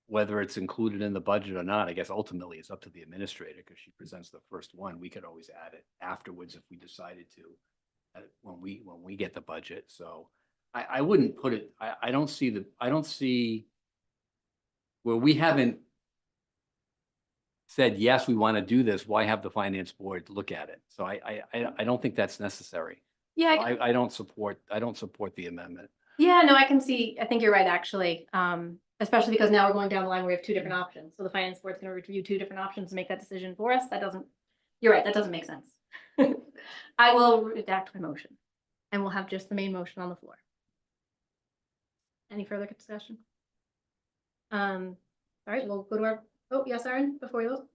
whether it's included in the budget or not, I guess ultimately it's up to the administrator because she presents the first one. We could always add it afterwards if we decided to, when we get the budget. So I wouldn't put it, I don't see where we haven't said, yes, we want to do this. Why have the finance board look at it? So I don't think that's necessary. Yeah, I don't support the amendment. yeah, no, I can see, I think you're right, actually. Especially because now we're going down the line where we have two different options. So the finance board's gonna review two different options and make that decision for us. That doesn't, you're right, that doesn't make sense. I will redact my motion and we'll have just the main motion on the floor. Any further discussion? All right, we'll go to our, oh, yes, Erin, before we vote?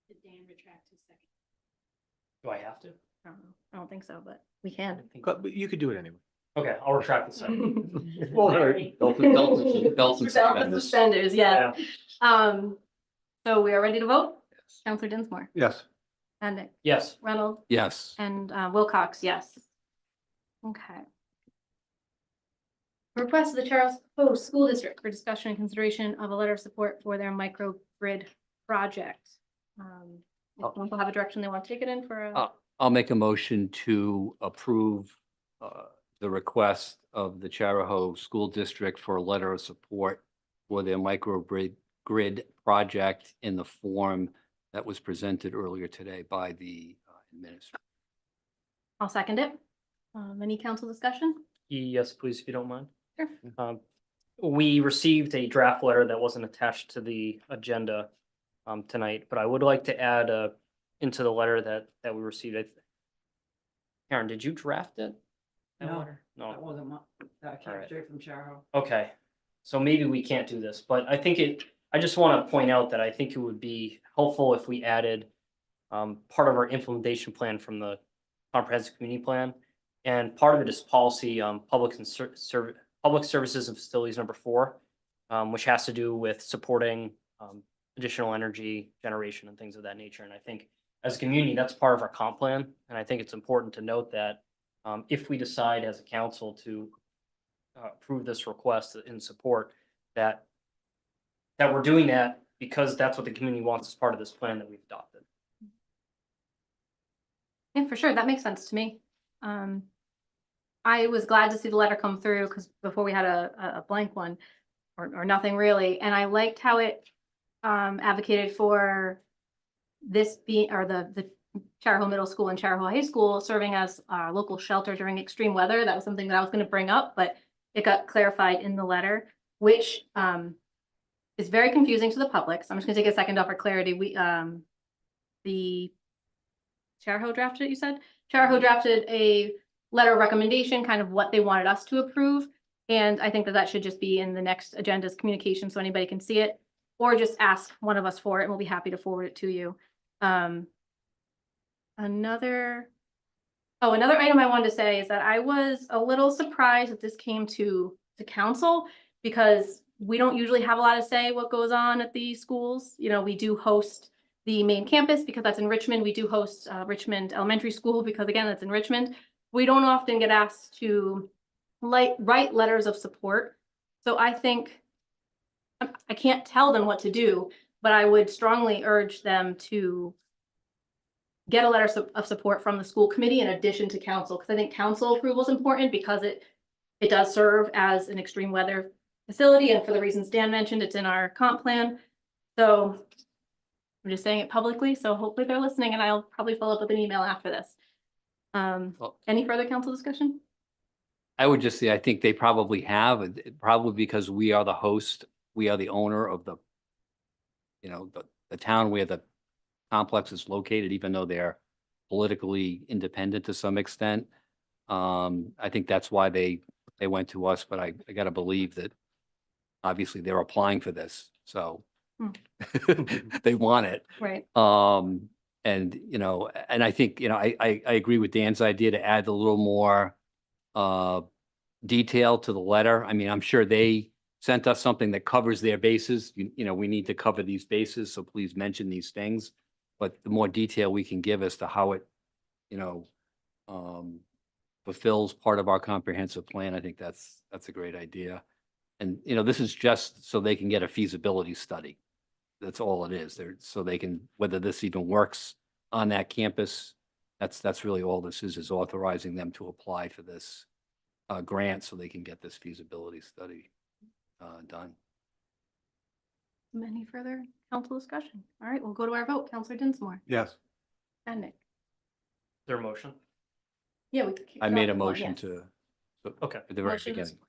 Did Dan retract his second? Do I have to? I don't know. I don't think so, but we can. But you could do it anyway. Okay, I'll retract the second. Belt and suspenders. Suspenders, yeah. So we are ready to vote? Counselor Dinsmore, Yes. Madnick, Yes. Reynolds, Yes. and Wilcox, yes. Okay. Request of the Charles Post School District for discussion and consideration of a letter of support for their microgrid project. If people have a direction they want to take it in for a. I'll make a motion to approve the request of the Charahoe School District for a letter of support for their microgrid project in the form that was presented earlier today by the administrator. I'll second it. Any council discussion? Yes, please, if you don't mind. Sure. We received a draft letter that wasn't attached to the agenda tonight, but I would like to add into the letter that we received. Karen, did you draft it? That No, letter? That wasn't my, that came Alright. straight from Charo. Okay, so maybe we can't do this, but I just want to point out that I think it would be helpful if we added part of our implementation plan from the comprehensive community plan. And part of it is policy, public services and facilities number 4, which has to do with supporting additional energy generation and things of that nature. And I think as a community, that's part of our comp plan. And I think it's important to note that if we decide as a council to approve this request in support, that we're doing that because that's what the community wants as part of this plan that we've adopted. Yeah, for sure. That makes sense to me. I was glad to see the letter come through because before we had a blank one or nothing really. And I liked how it advocated for this being, or the Charahoe Middle School and Charahoe High School serving as our local shelter during extreme weather. That was something that I was going to bring up, but it got clarified in the letter, which is very confusing to the public. So I'm just going to take a second off for clarity. The Charahoe drafted it, you said? Charahoe drafted a letter of recommendation, kind of what they wanted us to approve. And I think that should just be in the next agenda's communication so anybody can see it, or just ask one of us for it and we'll be happy to forward it to you. Another item I wanted to say is that I was a little surprised that this came to council because we don't usually have a lot of say what goes on at the schools. You know, we do host the main campus because that's in Richmond. We do host Richmond Elementary School because again, that's in Richmond. We don't often get asked to write letters of support. So I think I can't tell them what to do, but I would strongly urge them to get a letter of support from the school committee in addition to council, because I think council approval is important because it does serve as an extreme weather facility. And for the reasons Dan mentioned, it's in our comp plan. So I'm just saying it publicly. So hopefully they're listening and I'll probably follow up with an email after this. Any further council discussion? I would just say, I think they probably have, probably because we are the host, we are the owner of the, the town where the complex is located, even though they're politically independent to some extent. I think that's why they went to us, but I gotta believe that obviously they're applying for this, so they want it. Right. And, and I think, I agree with Dan's idea to add a little more detail to the letter. I mean, I'm sure they sent us something that covers their bases. We need to cover these bases, so please mention these things. But the more detail we can give as to how it, fulfills part of our comprehensive plan, I think that's a great idea. And, this is just so they can get a feasibility study. That's all it is. So they can, whether this even works on that campus, that's really all this is authorizing them to apply for this grant so they can get this feasibility study done. Any further council discussion? All right, we'll go to our vote. Counselor Dinsmore. Yes. And Nick. Is there a motion? Yeah, we could kick I it made off a the floor, motion yes. to, Okay, at the very Motion was- beginning.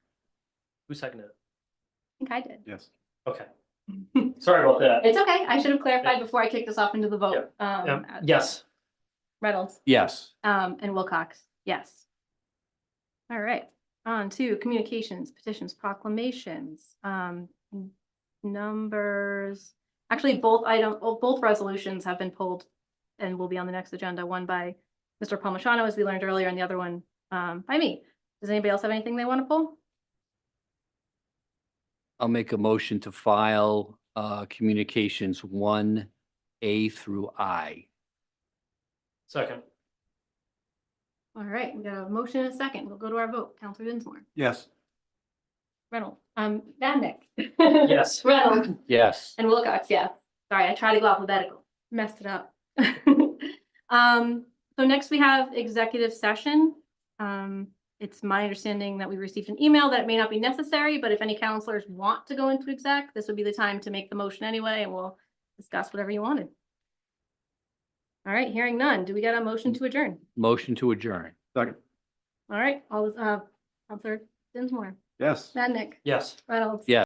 who seconded it? I think I did. Yes. Okay, sorry about that. It's okay. I should have clarified before I kicked this off into the vote. Yes, Reynolds, Yes. and Wilcox, yes. All right, on to communications, petitions, proclamations, numbers. Actually, both resolutions have been pulled and will be on the next agenda, one by Mr. Palmachano, as we learned earlier, and the other one by me. Does anybody else have anything they want to pull? I'll make a motion to file communications 1A through I. second, All right, we got a motion and a second. We'll go to our vote. Counselor Dinsmore. Yes. Reynolds, Madnick. yes. Reynolds Yes. and Wilcox, yeah. Sorry, I tried to go alphabetical. Messed it up. So next we have executive session. It's my understanding that we received an email that it may not be necessary, but if any counselors want to go into exec, this would be the time to make the motion anyway, and we'll discuss whatever you wanted. All right, hearing none. Do we get a motion to adjourn? Motion to adjourn. Second. All right, all, Counselor Dinsmore, Yes. Madnick, Yes. Reynolds. Yeah.